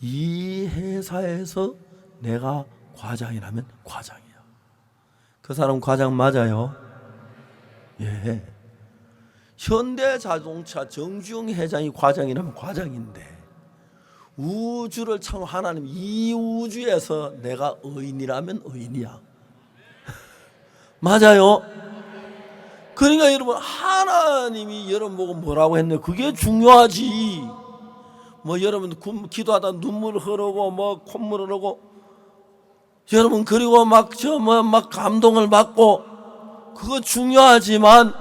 이 회사에서 내가 과장이라면 과장이야. 그 사람 과장 맞아요? 예. 현대자동차 정주영 회장이 과장이라면 과장인데, 우주를 창조 하나님 이 우주에서 내가 의인이라면 의인이야. 맞아요. 그러니까 여러분 하나님이 여러분 보고 뭐라고 했네, 그게 중요하지. 뭐 여러분 기도하다 눈물 흐르고 뭐 콧물 흐르고 여러분 그리고 막 감동을 받고 그거 중요하지만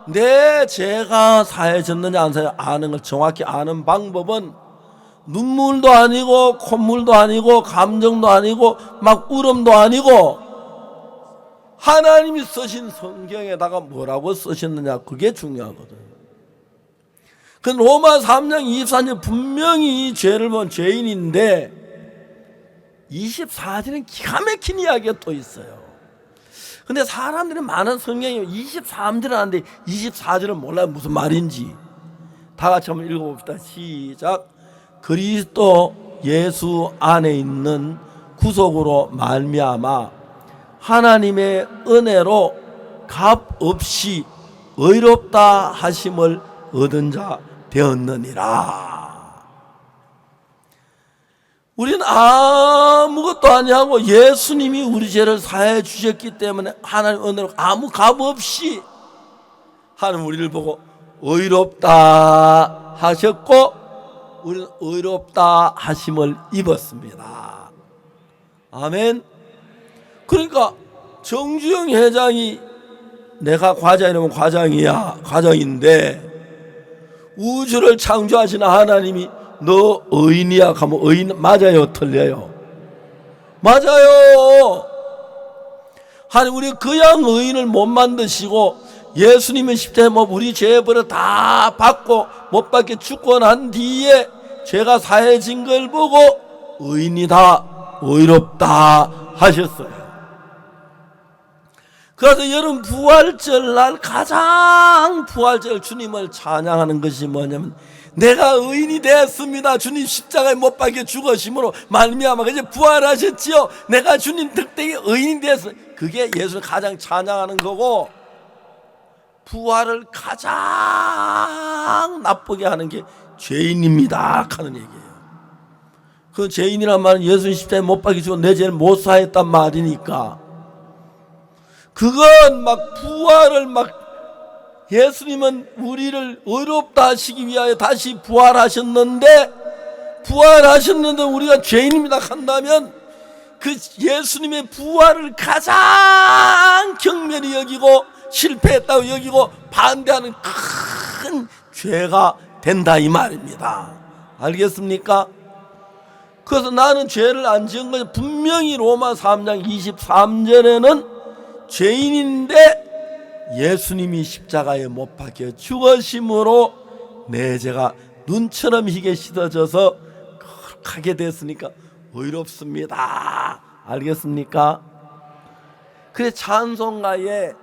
내 죄가 사해졌느냐 안 사해 아는 걸 정확히 아는 방법은 눈물도 아니고 콧물도 아니고 감정도 아니고 막 울음도 아니고 하나님이 쓰신 성경에다가 뭐라고 쓰셨느냐, 그게 중요하거든. 그 로마 3장 24절 분명히 죄를 본 죄인인데 24절은 기가 막힌 이야기가 또 있어요. 근데 사람들이 많은 성경이 23절을 하는데 24절은 몰라요 무슨 말인지. 다 같이 한번 읽어봅시다. 시작. 그리스도 예수 안에 있는 구속으로 말미암아 하나님의 은혜로 값 없이 의롭다 하심을 얻은 자 되었느니라. 우리는 아무것도 아니하고 예수님이 우리 죄를 사해 주셨기 때문에 하나님 은혜로 아무 값 없이 하나님 우리를 보고 의롭다 하셨고 우리는 의롭다 하심을 입었습니다. 아멘. 그러니까 정주영 회장이 내가 과장이라면 과장이야, 과장인데 우주를 창조하신 하나님이 너 의인이야 하면 의인 맞아요, 틀려요? 맞아요. 하나님 우리 그냥 의인을 못 만드시고 예수님의 십자가에 우리 죄벌을 다 받고 못 받게 죽고 난 뒤에 죄가 사해진 걸 보고 의인이다, 의롭다 하셨어요. 그래서 여러분 부활절 날 가장 부활절 주님을 찬양하는 것이 뭐냐면 내가 의인이 되었습니다. 주님 십자가에 못 박혀 죽으심으로 말미암아 이제 부활하셨지요. 내가 주님 덕택에 의인이 되었어요. 그게 예수를 가장 찬양하는 거고, 부활을 가장 나쁘게 하는 게 죄인입니다 하는 얘기예요. 그 죄인이란 말은 예수님 십자가에 못 박혀 죽어 내 죄를 못 사했단 말이니까, 그건 막 부활을 막 예수님은 우리를 의롭다 하시기 위하여 다시 부활하셨는데 우리가 죄인입니다 한다면 그 예수님의 부활을 가장 경멸히 여기고 실패했다고 여기고 반대하는 큰 죄가 된다 이 말입니다. 알겠습니까? 그래서 나는 죄를 안 지은 거죠. 분명히 로마 3장 23절에는 죄인인데 예수님이 십자가에 못 박혀 죽으심으로 내 죄가 눈처럼 희게 씻어져서 거룩하게 됐으니까 의롭습니다. 알겠습니까? 그래 찬송가에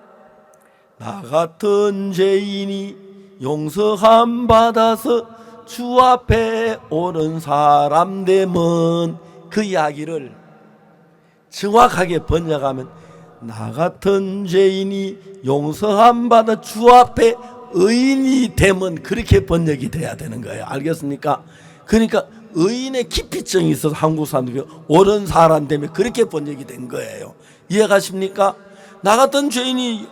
나 같은 죄인이 용서함 받아서 주 앞에 오른 사람 되면, 그 이야기를 정확하게 번역하면 나 같은 죄인이 용서함 받아 주 앞에 의인이 되면, 그렇게 번역이 돼야 되는 거예요. 알겠습니까? 그러니까 의인의 기피증이 있어서 한국 사람들이 옳은 사람 되면 그렇게 번역이 된 거예요. 이해가십니까? 나 같은 죄인이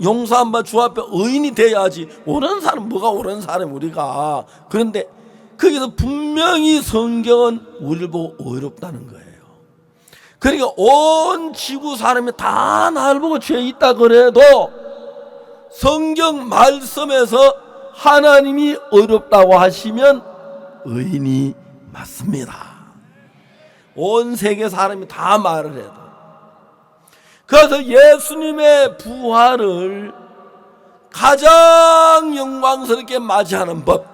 용서함 받아 주 앞에 의인이 돼야지. 옳은 사람, 뭐가 옳은 사람 우리가. 그런데 거기서 분명히 성경은 우리를 보고 의롭다는 거예요. 그러니까 온 지구 사람이 다 나를 보고 죄 있다 그래도 성경 말씀에서 하나님이 의롭다고 하시면 의인이 맞습니다. 온 세계 사람이 다 말을 해도. 그래서 예수님의 부활을 가장 영광스럽게 맞이하는 법,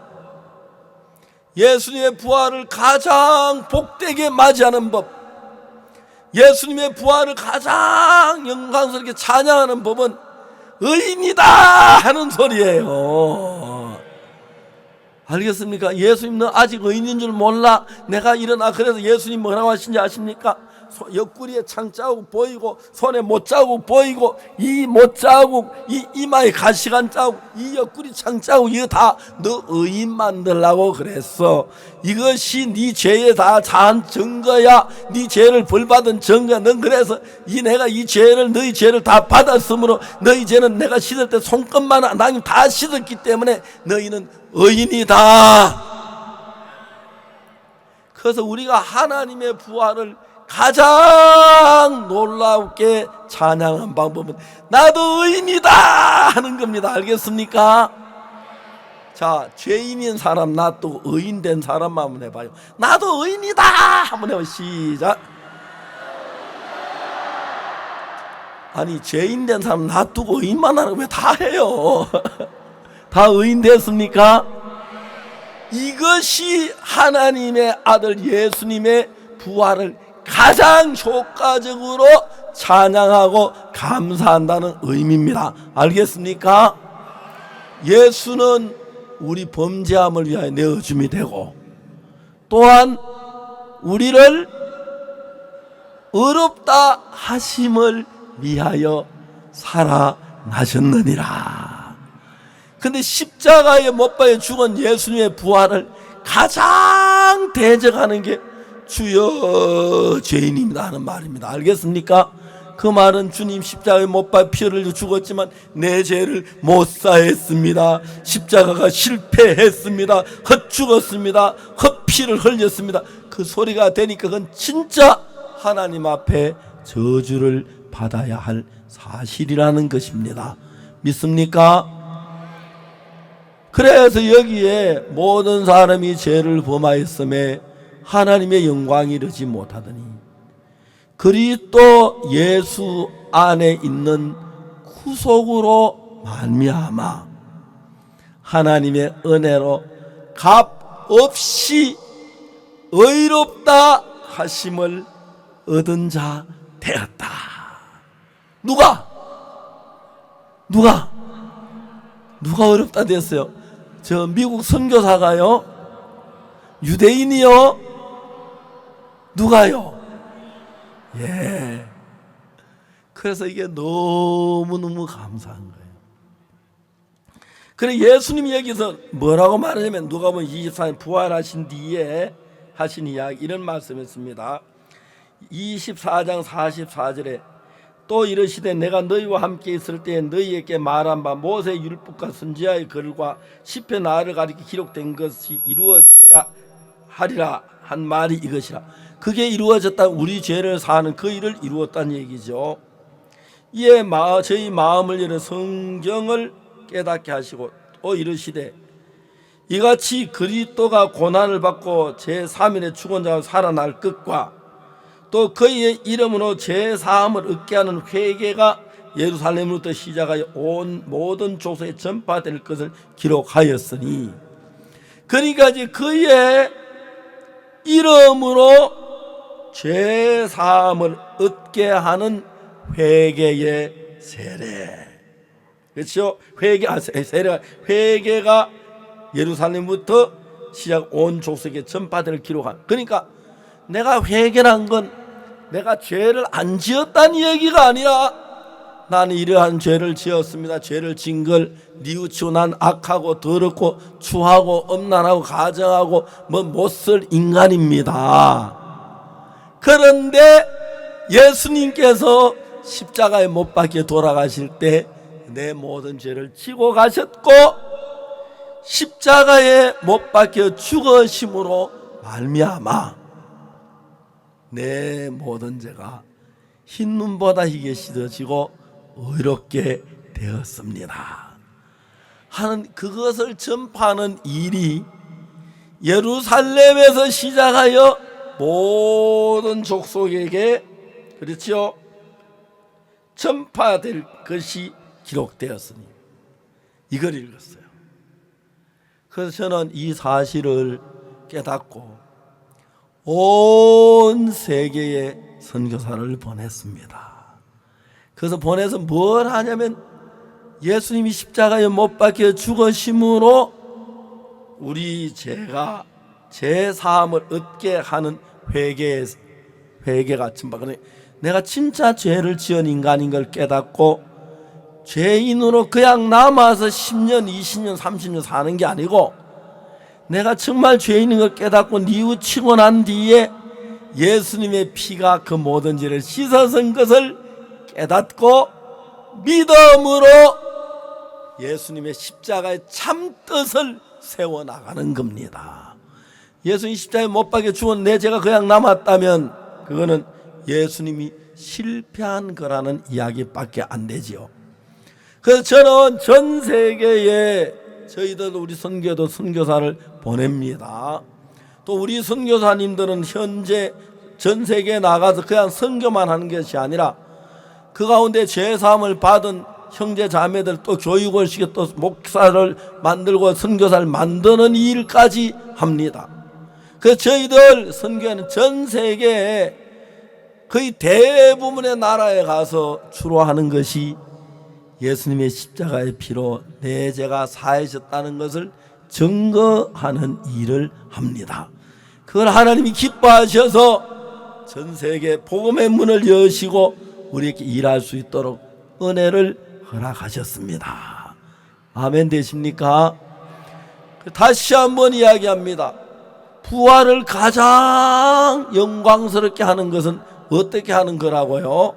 예수님의 부활을 가장 복되게 맞이하는 법, 예수님의 부활을 가장 영광스럽게 찬양하는 법은 의인이다 하는 소리예요. 알겠습니까? 예수님 너 아직 의인인 줄 몰라? 내가 일어나. 그래서 예수님 뭐라고 하신지 아십니까? 옆구리에 창자국 보이고 손에 못자국 보이고 이 못자국, 이 이마에 가시관 자국, 이 옆구리 창자국, 이거 다 너 의인 만들라고 그랬어. 이것이 네 죄에 다 자한 증거야. 네 죄를 벌받은 증거야. 넌 그래서 내가 이 죄를, 너희 죄를 다 받았으므로 너희 죄는 내가 씻을 때 손끝만 하나님 다 씻었기 때문에 너희는 의인이다. 그래서 우리가 하나님의 부활을 가장 놀랍게 찬양한 방법은 나도 의인이다 하는 겁니다. 알겠습니까? 자, 죄인인 사람 놔두고 의인 된 사람만 한번 해봐요. 나도 의인이다 한번 해봐요. 시작. 아니 죄인 된 사람 놔두고 의인만 하는 거 왜 다 해요? 다 의인 됐습니까? 이것이 하나님의 아들 예수님의 부활을 가장 효과적으로 찬양하고 감사한다는 의미입니다. 알겠습니까? 예수는 우리 범죄함을 위하여 내어줌이 되고 또한 우리를 의롭다 하심을 위하여 살아나셨느니라. 근데 십자가에 못 박혀 죽은 예수님의 부활을 가장 대적하는 게 주여 죄인입니다 하는 말입니다. 알겠습니까? 그 말은 주님 십자가에 못 박혀 피 흘려 죽었지만 내 죄를 못 사했습니다. 십자가가 실패했습니다. 헛죽었습니다. 헛피를 흘렸습니다. 그 소리가 되니까 그건 진짜 하나님 앞에 저주를 받아야 할 사실이라는 것입니다. 믿습니까? 그래서 여기에 모든 사람이 죄를 범하였음에 하나님의 영광이 이르지 못하더니 그리스도 예수 안에 있는 구속으로 말미암아 하나님의 은혜로 값 없이 의롭다 하심을 얻은 자 되었다. 누가 어렵다 됐어요? 저 미국 선교사가요? 유대인이요? 누가요? 예. 그래서 이게 너무너무 감사한 거예요. 그래 예수님이 여기서 뭐라고 말하냐면 누가복음 24년 부활하신 뒤에 하신 이야기 이런 말씀했습니다. 24장 44절에 또 이르시되 내가 너희와 함께 있을 때에 너희에게 말한 바 모세 율법과 선지자의 글과 시편 나를 가리켜 기록된 것이 이루어져야 하리라 한 말이 이것이라. 그게 이루어졌다. 우리 죄를 사는 그 일을 이루었다는 얘기죠. 이에 저희 마음을 열어 성경을 깨닫게 하시고 또 이르시되 이같이 그리스도가 고난을 받고 제3일에 죽은 자가 살아날 것과 또 그의 이름으로 제사함을 얻게 하는 회개가 예루살렘으로부터 시작하여 온 모든 족속에 전파될 것을 기록하였으니 그러니까 이제 그의 이름으로 제사함을 얻게 하는 회개의 세례, 그렇죠? 회개가 예루살렘부터 시작 온 족속에 전파될 기록한. 그러니까 내가 회개란 건 내가 죄를 안 지었다는 얘기가 아니라 나는 이러한 죄를 지었습니다. 죄를 진 걸 뉘우치고 난 악하고 더럽고 추하고 엄난하고 가정하고 못쓸 인간입니다. 그런데 예수님께서 십자가에 못 박혀 돌아가실 때 내 모든 죄를 지고 가셨고 십자가에 못 박혀 죽으심으로 말미암아 내 모든 죄가 흰 눈보다 희게 씻어지고 의롭게 되었습니다 하는 그것을 전파하는 일이 예루살렘에서 시작하여 모든 족속에게 그렇죠? 전파될 것이 기록되었으니 이걸 읽었어요. 그래서 저는 이 사실을 깨닫고 온 세계에 선교사를 보냈습니다. 그래서 보내서 뭘 하냐면 예수님이 십자가에 못 박혀 죽으심으로 우리 죄가 제사함을 얻게 하는 회개가 전파하는 내가 진짜 죄를 지은 인간인 걸 깨닫고 죄인으로 그냥 남아서 10년, 20년, 30년 사는 게 아니고 내가 정말 죄인인 걸 깨닫고 뉘우치고 난 뒤에 예수님의 피가 그 모든 죄를 씻어선 것을 깨닫고 믿음으로 예수님의 십자가의 참 뜻을 세워나가는 겁니다. 예수님 십자가에 못 박혀 죽은 내 죄가 그냥 남았다면 그거는 예수님이 실패한 거라는 이야기밖에 안 되지요. 그래서 저는 전 세계에 저희들 우리 선교도 선교사를 보냅니다. 또 우리 선교사님들은 현재 전 세계에 나가서 그냥 선교만 하는 것이 아니라 그 가운데 죄사함을 받은 형제 자매들 또 교육을 시켜 또 목사를 만들고 선교사를 만드는 일까지 합니다. 그래서 저희들 선교는 전 세계에 거의 대부분의 나라에 가서 주로 하는 것이 예수님의 십자가의 피로 내 죄가 사해졌다는 것을 증거하는 일을 합니다. 그걸 하나님이 기뻐하셔서 전 세계 복음의 문을 여시고 우리에게 일할 수 있도록 은혜를 허락하셨습니다. 아멘 되십니까? 다시 한번 이야기합니다. 부활을 가장 영광스럽게 하는 것은 어떻게 하는 거라고요?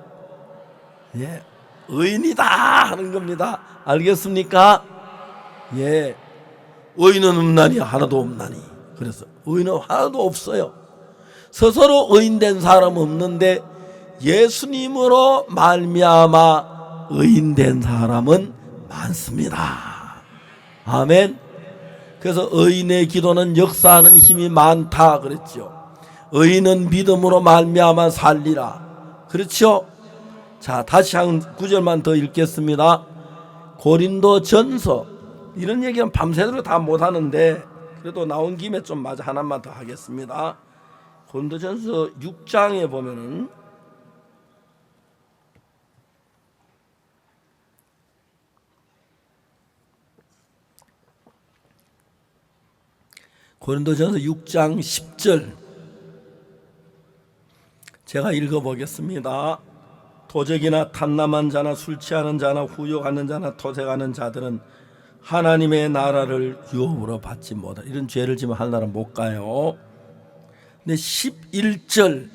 예, 의인이다 하는 겁니다. 알겠습니까? 예, 의인은 없나니 하나도 없나니. 그래서 의인은 하나도 없어요. 스스로 의인된 사람은 없는데 예수님으로 말미암아 의인된 사람은 많습니다. 아멘. 그래서 의인의 기도는 역사하는 힘이 많다 그랬죠. 의인은 믿음으로 말미암아 살리라. 그렇죠? 자, 다시 한 구절만 더 읽겠습니다. 고린도전서, 이런 얘기는 밤새도록 다 못하는데 그래도 나온 김에 좀 마저 하나만 더 하겠습니다. 고린도전서 6장에 보면은 고린도전서 6장 10절 제가 읽어보겠습니다. 도적이나 탐남한 자나 술 취하는 자나 후욕하는 자나 토색하는 자들은 하나님의 나라를 유업으로 받지 못하. 이런 죄를 지면 하나님 못 가요. 근데 11절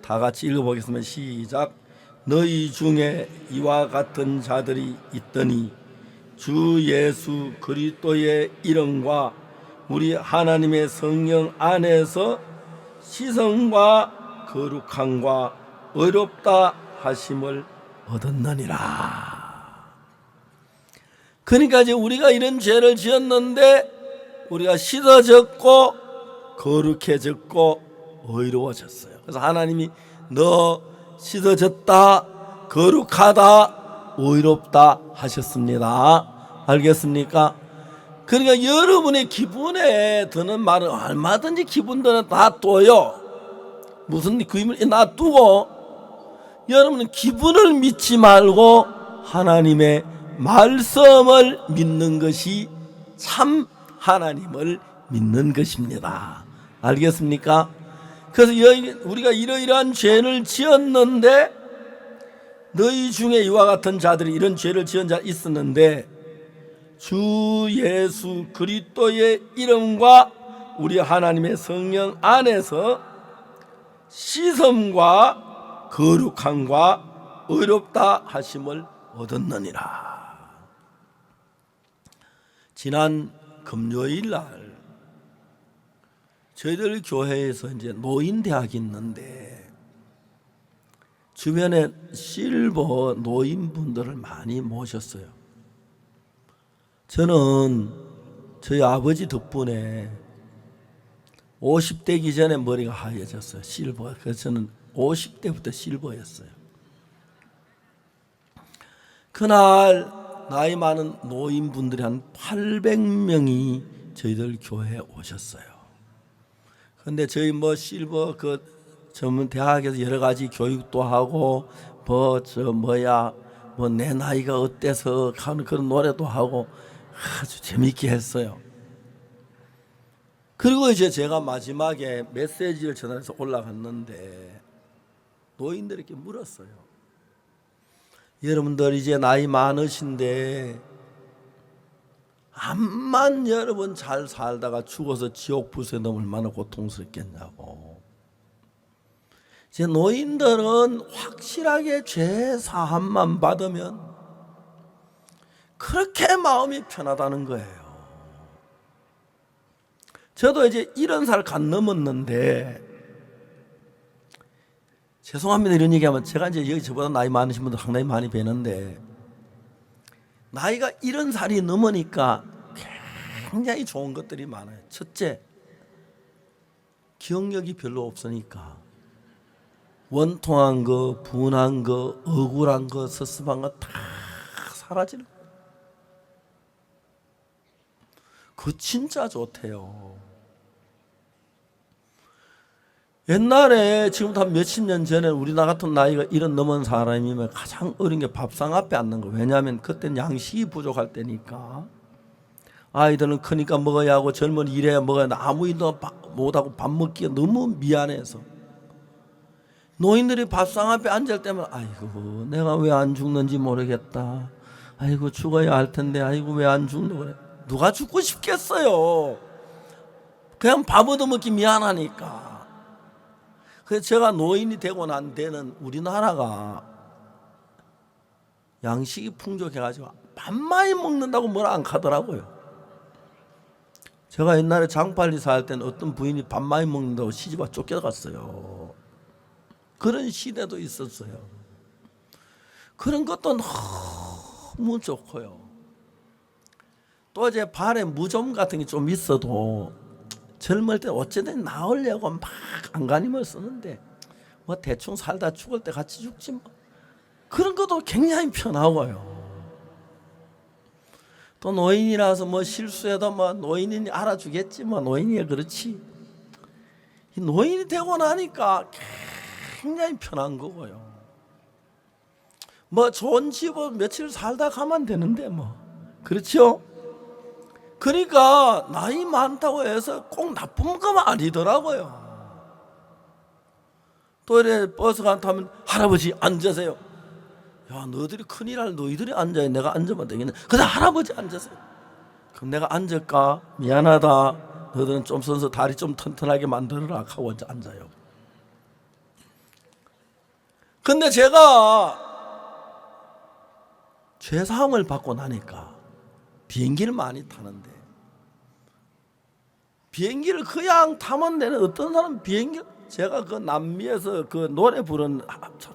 다 같이 읽어보겠습니다. 시작. 너희 중에 이와 같은 자들이 있더니 주 예수 그리스도의 이름과 우리 하나님의 성령 안에서 시성과 거룩함과 의롭다 하심을 얻었느니라. 그러니까 이제 우리가 이런 죄를 지었는데 우리가 씻어졌고 거룩해졌고 의로워졌어요. 그래서 하나님이 너 씻어졌다, 거룩하다, 의롭다 하셨습니다. 알겠습니까? 그러니까 여러분의 기분에 드는 말은 얼마든지 기분 드는 놔둬요. 무슨 그 힘을 놔두고 여러분은 기분을 믿지 말고 하나님의 말씀을 믿는 것이 참 하나님을 믿는 것입니다. 알겠습니까? 그래서 우리가 이러이러한 죄를 지었는데 너희 중에 이와 같은 자들이 이런 죄를 지은 자 있었는데 주 예수 그리스도의 이름과 우리 하나님의 성령 안에서 씻음과 거룩함과 의롭다 하심을 얻었느니라. 지난 금요일 날 저희들 교회에서 이제 노인대학이 있는데 주변에 실버 노인분들을 많이 모셨어요. 저는 저희 아버지 덕분에 50대기 전에 머리가 하얘졌어요. 실버. 그래서 저는 50대부터 실버였어요. 그날 나이 많은 노인분들이 한 800명이 저희들 교회에 오셨어요. 근데 저희 뭐 실버 전문 대학에서 여러 가지 교육도 하고 내 나이가 어때서 하는 그런 노래도 하고 아주 재밌게 했어요. 그리고 이제 제가 마지막에 메시지를 전해서 올라갔는데 노인들이 이렇게 물었어요. 여러분들 이제 나이 많으신데 암만 여러분 잘 살다가 죽어서 지옥 불에 넣으면 얼마나 고통스럽겠냐고. 이제 노인들은 확실하게 죄 사함만 받으면 그렇게 마음이 편하다는 거예요. 저도 이제 70살 간 넘었는데 죄송합니다 이런 얘기하면 제가 이제 여기 저보다 나이 많으신 분들 상당히 많이 뵈는데 나이가 70살이 넘으니까 굉장히 좋은 것들이 많아요. 첫째, 기억력이 별로 없으니까 원통한 거, 분한 거, 억울한 거, 섭섭한 거 다 사라지는 거예요. 그거 진짜 좋대요. 옛날에 지금부터 한 몇십 년 전에 우리나 같은 나이가 70 넘은 사람이면 가장 어려운 게 밥상 앞에 앉는 거. 왜냐하면 그때는 양식이 부족할 때니까. 아이들은 크니까 먹어야 하고 젊은 일해야 먹어야 하는데 아무 일도 못하고 밥 먹기가 너무 미안해서 노인들이 밥상 앞에 앉을 때면 아이고 내가 왜 안 죽는지 모르겠다. 아이고 죽어야 할 텐데 아이고 왜 안 죽노 그래. 누가 죽고 싶겠어요. 그냥 밥 얻어먹기 미안하니까. 그래서 제가 노인이 되고 난 데는 우리나라가 양식이 풍족해가지고 밥 많이 먹는다고 뭐라 안 하더라고요. 제가 옛날에 장팔리사 할 때는 어떤 부인이 밥 많이 먹는다고 시집와 쫓겨갔어요. 그런 시대도 있었어요. 그런 것도 너무 좋고요. 또 이제 발에 무좀 같은 게 좀 있어도 젊을 때 어쨌든 나으려고 막 안간힘을 쓰는데 뭐 대충 살다 죽을 때 같이 죽지 뭐. 그런 것도 굉장히 편하고요. 또 노인이라서 뭐 실수해도 뭐 노인이니 알아주겠지 뭐 노인이야 그렇지. 이 노인이 되고 나니까 굉장히 편한 거고요. 뭐 좋은 집은 며칠 살다 가면 되는데 뭐 그렇죠? 그러니까 나이 많다고 해서 꼭 나쁜 건 아니더라고요. 또 이래 버스가 타면 할아버지 앉으세요. 야 너희들이 큰일 할 너희들이 앉아야 내가 앉으면 되겠네. 그래 할아버지 앉으세요. 그럼 내가 앉을까? 미안하다. 너희들은 좀 서서 다리 좀 튼튼하게 만들어라 하고 앉아요. 근데 제가 죄사함을 받고 나니까 비행기를 많이 타는데 비행기를 그냥 타면 되는 어떤 사람은 비행기 제가 그 남미에서 그 노래 부른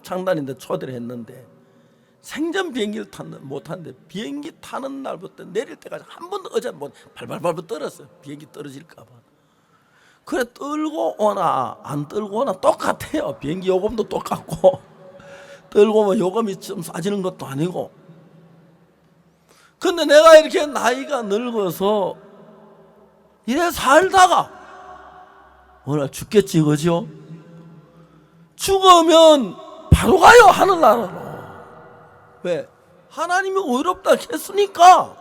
창단인데 초대를 했는데 생전 비행기를 못 탔는데 비행기 타는 날부터 내릴 때까지 한 번도 어제 뭐 발발발발 떨었어요. 비행기 떨어질까 봐. 그래 떨고 오나 안 떨고 오나 똑같아요. 비행기 요금도 똑같고 떨고 오면 요금이 좀 싸지는 것도 아니고. 근데 내가 이렇게 나이가 늙어서 이래 살다가 어느 날 죽겠지 그죠? 죽으면 바로 가요 하늘나라로. 왜? 하나님이 의롭다 했으니까.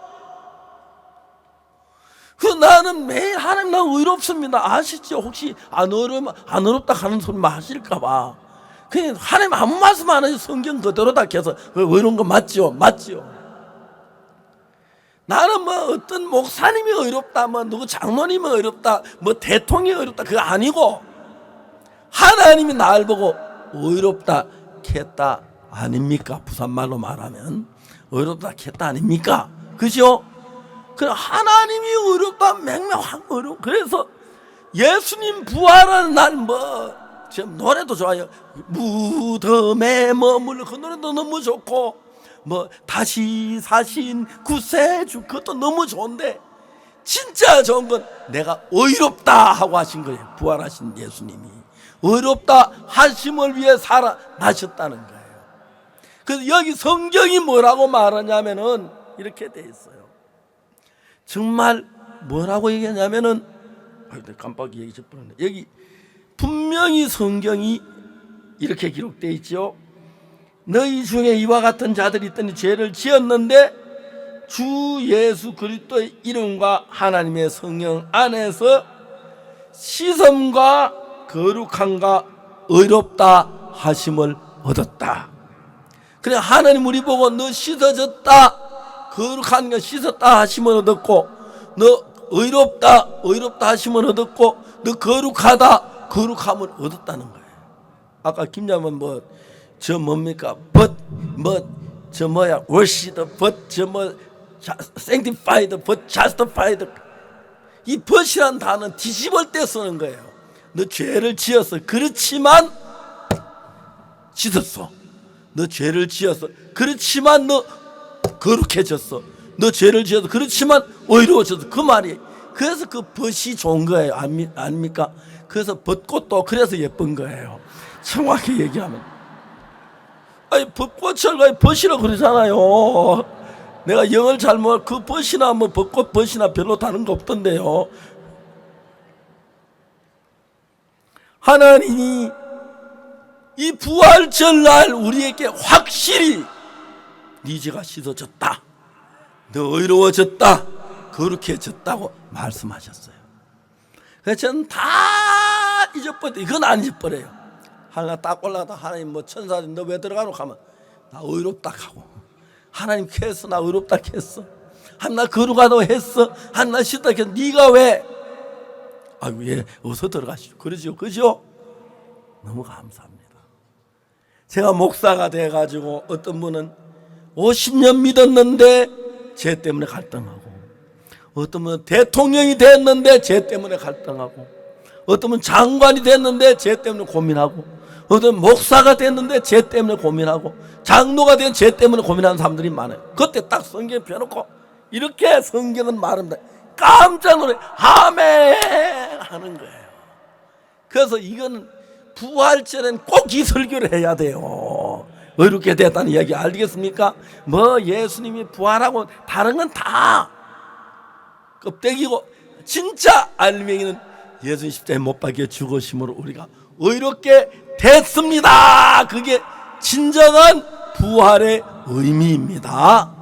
그 나는 매일 하나님 나 의롭습니다 아시죠? 혹시 안 의롭다 하는 소리만 하실까봐 그냥 하나님 아무 말씀 안 하지 성경 그대로다 해서 의로운 거 맞죠? 맞죠? 나는 뭐 어떤 목사님이 의롭다 뭐 누구 장로님이 의롭다 뭐 대통령이 의롭다 그거 아니고 하나님이 나를 보고 의롭다 했다 아닙니까? 부산말로 말하면 의롭다 했다 아닙니까? 그죠? 그럼 하나님이 의롭다 맹명한 의롭. 그래서 예수님 부활하는 날 뭐 지금 노래도 좋아요. 무덤에 머물러 그 노래도 너무 좋고 뭐 다시 사신 구세주 그것도 너무 좋은데 진짜 좋은 건 내가 의롭다 하고 하신 거예요. 부활하신 예수님이 의롭다 하심을 위해 살아나셨다는 거예요. 그래서 여기 성경이 뭐라고 말하냐면은 이렇게 돼 있어요. 정말 뭐라고 얘기하냐면은 깜빡이 얘기 뻔했네. 여기 분명히 성경이 이렇게 기록되어 있죠. 너희 중에 이와 같은 자들이 있더니 죄를 지었는데 주 예수 그리스도의 이름과 하나님의 성령 안에서 씻음과 거룩함과 의롭다 하심을 얻었다. 그래 하나님 우리 보고 너 씻어졌다 거룩한 거 씻었다 하심을 얻었고 너 의롭다 하심을 얻었고 너 거룩하다 거룩함을 얻었다는 거예요. 아까 김자면 뭐 저 뭡니까? but 저 뭐야? worship but 저 뭐 sanctified but justified 이 but이란 단어는 뒤집을 때 쓰는 거예요. 너 죄를 지었어. 그렇지만 씻었어. 너 죄를 지었어. 그렇지만 너 거룩해졌어. 너 죄를 지어서 그렇지만 의로워졌어. 그 말이. 그래서 그 벗이 좋은 거예요. 아닙니까? 그래서 벚꽃도 그래서 예쁜 거예요. 정확히 얘기하면. 아니 벚꽃을 벗이라고 그러잖아요. 내가 영어를 잘 모르 그 벗이나 뭐 벚꽃 벗이나 별로 다른 거 없던데요. 하나님이 이 부활절 날 우리에게 확실히 네 죄가 씻어졌다. 너 의로워졌다. 거룩해졌다고 말씀하셨어요. 그래서 저는 다 잊어버려. 이건 안 잊어버려요. 하나 딱 올라가다 하나님 뭐 천사들 너 왜 들어가노 하면 나 의롭다 하고 하나님 했어 나 의롭다 했어 하나 거룩하다고 했어 하나 씻다 했어 네가 왜 아이고 예 어서 들어가시죠. 그러죠 그죠? 너무 감사합니다. 제가 목사가 돼가지고 어떤 분은 50년 믿었는데 죄 때문에 갈등하고 어떤 분은 대통령이 됐는데 죄 때문에 갈등하고 어떤 분은 장관이 됐는데 죄 때문에 고민하고 어떤 목사가 됐는데 죄 때문에 고민하고 장로가 된 죄 때문에 고민하는 사람들이 많아요. 그때 딱 성경 펴놓고 이렇게 성경은 말합니다. 깜짝 놀래 아멘 하는 거예요. 그래서 이건 부활절엔 꼭 이 설교를 해야 돼요. 의롭게 됐다는 이야기 알겠습니까? 뭐 예수님이 부활하고 다른 건 다 껍데기고, 진짜 알맹이는 예수님 십자가에 못 박혀 죽으심으로 우리가 의롭게 됐습니다. 그게 진정한 부활의 의미입니다.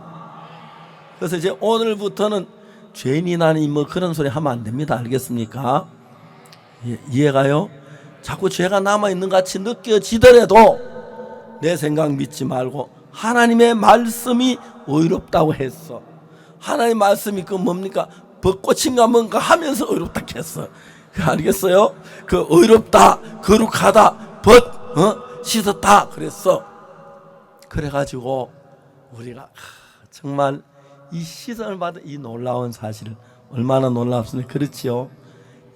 그래서 이제 오늘부터는 죄인이 나니 뭐 그런 소리 하면 안 됩니다. 알겠습니까? 이해가요? 자꾸 죄가 남아있는 것 같이 느껴지더라도 내 생각 믿지 말고 하나님의 말씀이 의롭다고 했어. 하나님의 말씀이 그 뭡니까? 벚꽃인가 뭔가 하면서 의롭다 했어. 알겠어요? 그 의롭다, 거룩하다, 씻었다 그랬어. 그래가지고 우리가 정말 이 시선을 받은 이 놀라운 사실을, 얼마나 놀랍습니까? 그렇지요?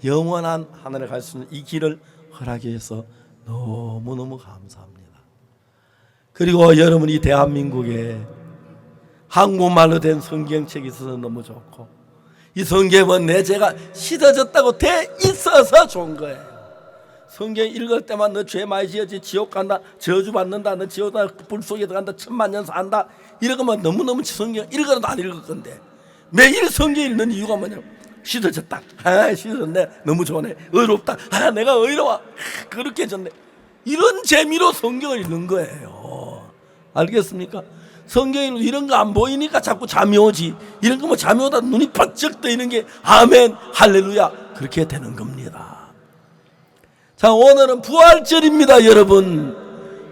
영원한 하늘에 갈 수 있는 이 길을 허락해 주셔서 너무너무 감사합니다. 그리고 여러분이 대한민국에 한국말로 된 성경책이 있어서 너무 좋고, 이 성경은 내 죄가 씻어졌다고 돼 있어서 좋은 거예요. 성경 읽을 때만 너 죄 많이 지었지, 지옥 간다, 저주받는다, 너 지옥 간다, 불 속에 들어간다, 1000만년 산다, 이러면 너무너무 성경 읽어도 안 읽을 건데, 매일 성경 읽는 이유가 뭐냐면 씻어졌다, 씻어졌네, 너무 좋네, 의롭다, 내가 의로워, 그렇게 졌네, 이런 재미로 성경을 읽는 거예요. 알겠습니까? 성경에 이런 거 안 보이니까 자꾸 잠이 오지. 이런 거 뭐 잠이 오다 눈이 번쩍 뜨이는 게 아멘 할렐루야 그렇게 되는 겁니다. 자, 오늘은 부활절입니다. 여러분,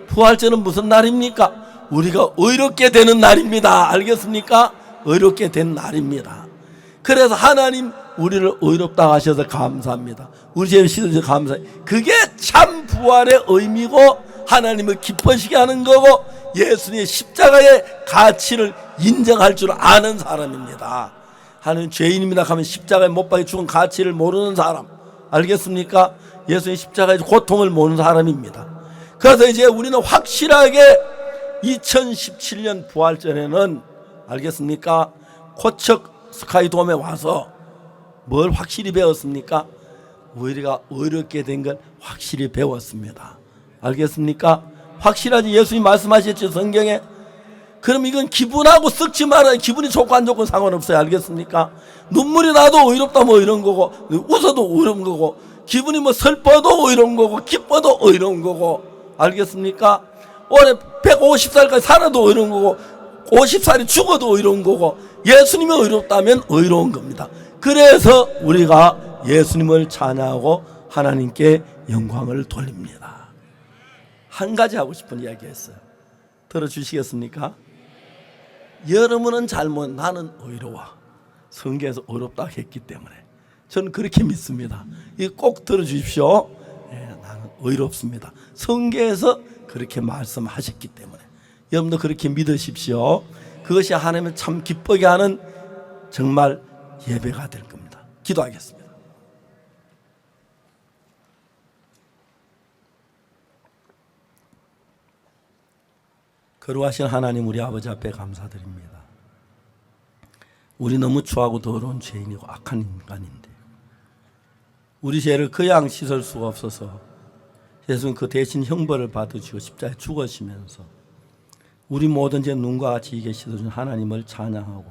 부활절은 무슨 날입니까? 우리가 의롭게 되는 날입니다. 알겠습니까? 의롭게 된 날입니다. 그래서 하나님 우리를 의롭다 하셔서 감사합니다. 우리 죄를 씻어주셔서 감사해요. 그게 참 부활의 의미고 하나님을 기뻐시게 하는 거고 예수님의 십자가의 가치를 인정할 줄 아는 사람입니다. 하나님 죄인입니다 하면 십자가에 못 박혀 죽은 가치를 모르는 사람, 알겠습니까? 예수님의 십자가의 고통을 모르는 사람입니다. 그래서 이제 우리는 확실하게 2017년 부활절에는, 알겠습니까? 코척 스카이돔에 와서 뭘 확실히 배웠습니까? 우리가 의롭게 된 걸 확실히 배웠습니다. 알겠습니까? 확실하지. 예수님 말씀하셨죠, 성경에. 그럼 이건 기분하고 썩지 말아요. 기분이 좋고 안 좋고 상관없어요. 알겠습니까? 눈물이 나도 의롭다 뭐 이런 거고, 웃어도 의로운 거고, 기분이 뭐 슬퍼도 의로운 거고, 기뻐도 의로운 거고, 알겠습니까? 올해 150살까지 살아도 의로운 거고, 50살이 죽어도 의로운 거고, 예수님이 의롭다면 의로운 겁니다. 그래서 우리가 예수님을 찬양하고 하나님께 영광을 돌립니다. 한 가지 하고 싶은 이야기 했어요. 들어주시겠습니까? 여러분은 잘못, 나는 의로워. 성경에서 의롭다고 했기 때문에 저는 그렇게 믿습니다. 이거 꼭 들어주십시오. 나는 의롭습니다. 성경에서 그렇게 말씀하셨기 때문에 여러분도 그렇게 믿으십시오. 그것이 하나님을 참 기쁘게 하는 정말 예배가 될 겁니다. 기도하겠습니다. 거룩하신 하나님, 우리 아버지 앞에 감사드립니다. 우리 너무 추하고 더러운 죄인이고 악한 인간인데 우리 죄를 그냥 씻을 수가 없어서 예수님 그 대신 형벌을 받으시고 십자가에 죽으시면서 우리 모든 죄 눈과 같이 이게 씻어준 하나님을 찬양하고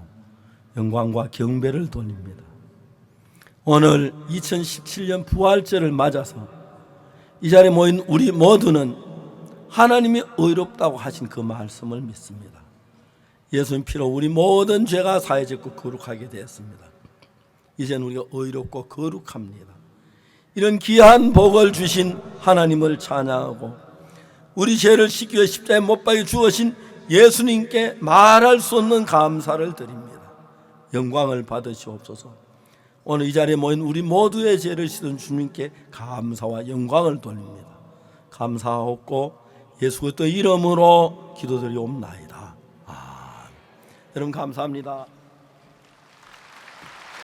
영광과 경배를 돌립니다. 오늘 2017년 부활절을 맞아서 이 자리에 모인 우리 모두는 하나님이 의롭다고 하신 그 말씀을 믿습니다. 예수님 피로 우리 모든 죄가 사해졌고 거룩하게 되었습니다. 이제는 우리가 의롭고 거룩합니다. 이런 귀한 복을 주신 하나님을 찬양하고 우리 죄를 씻기 위해 십자가에 못 박혀 죽으신 예수님께 말할 수 없는 감사를 드립니다. 영광을 받으시옵소서. 오늘 이 자리에 모인 우리 모두의 죄를 씻은 주님께 감사와 영광을 돌립니다. 감사하옵고 예수 그리스도의 이름으로 기도드리옵나이다. 여러분 감사합니다.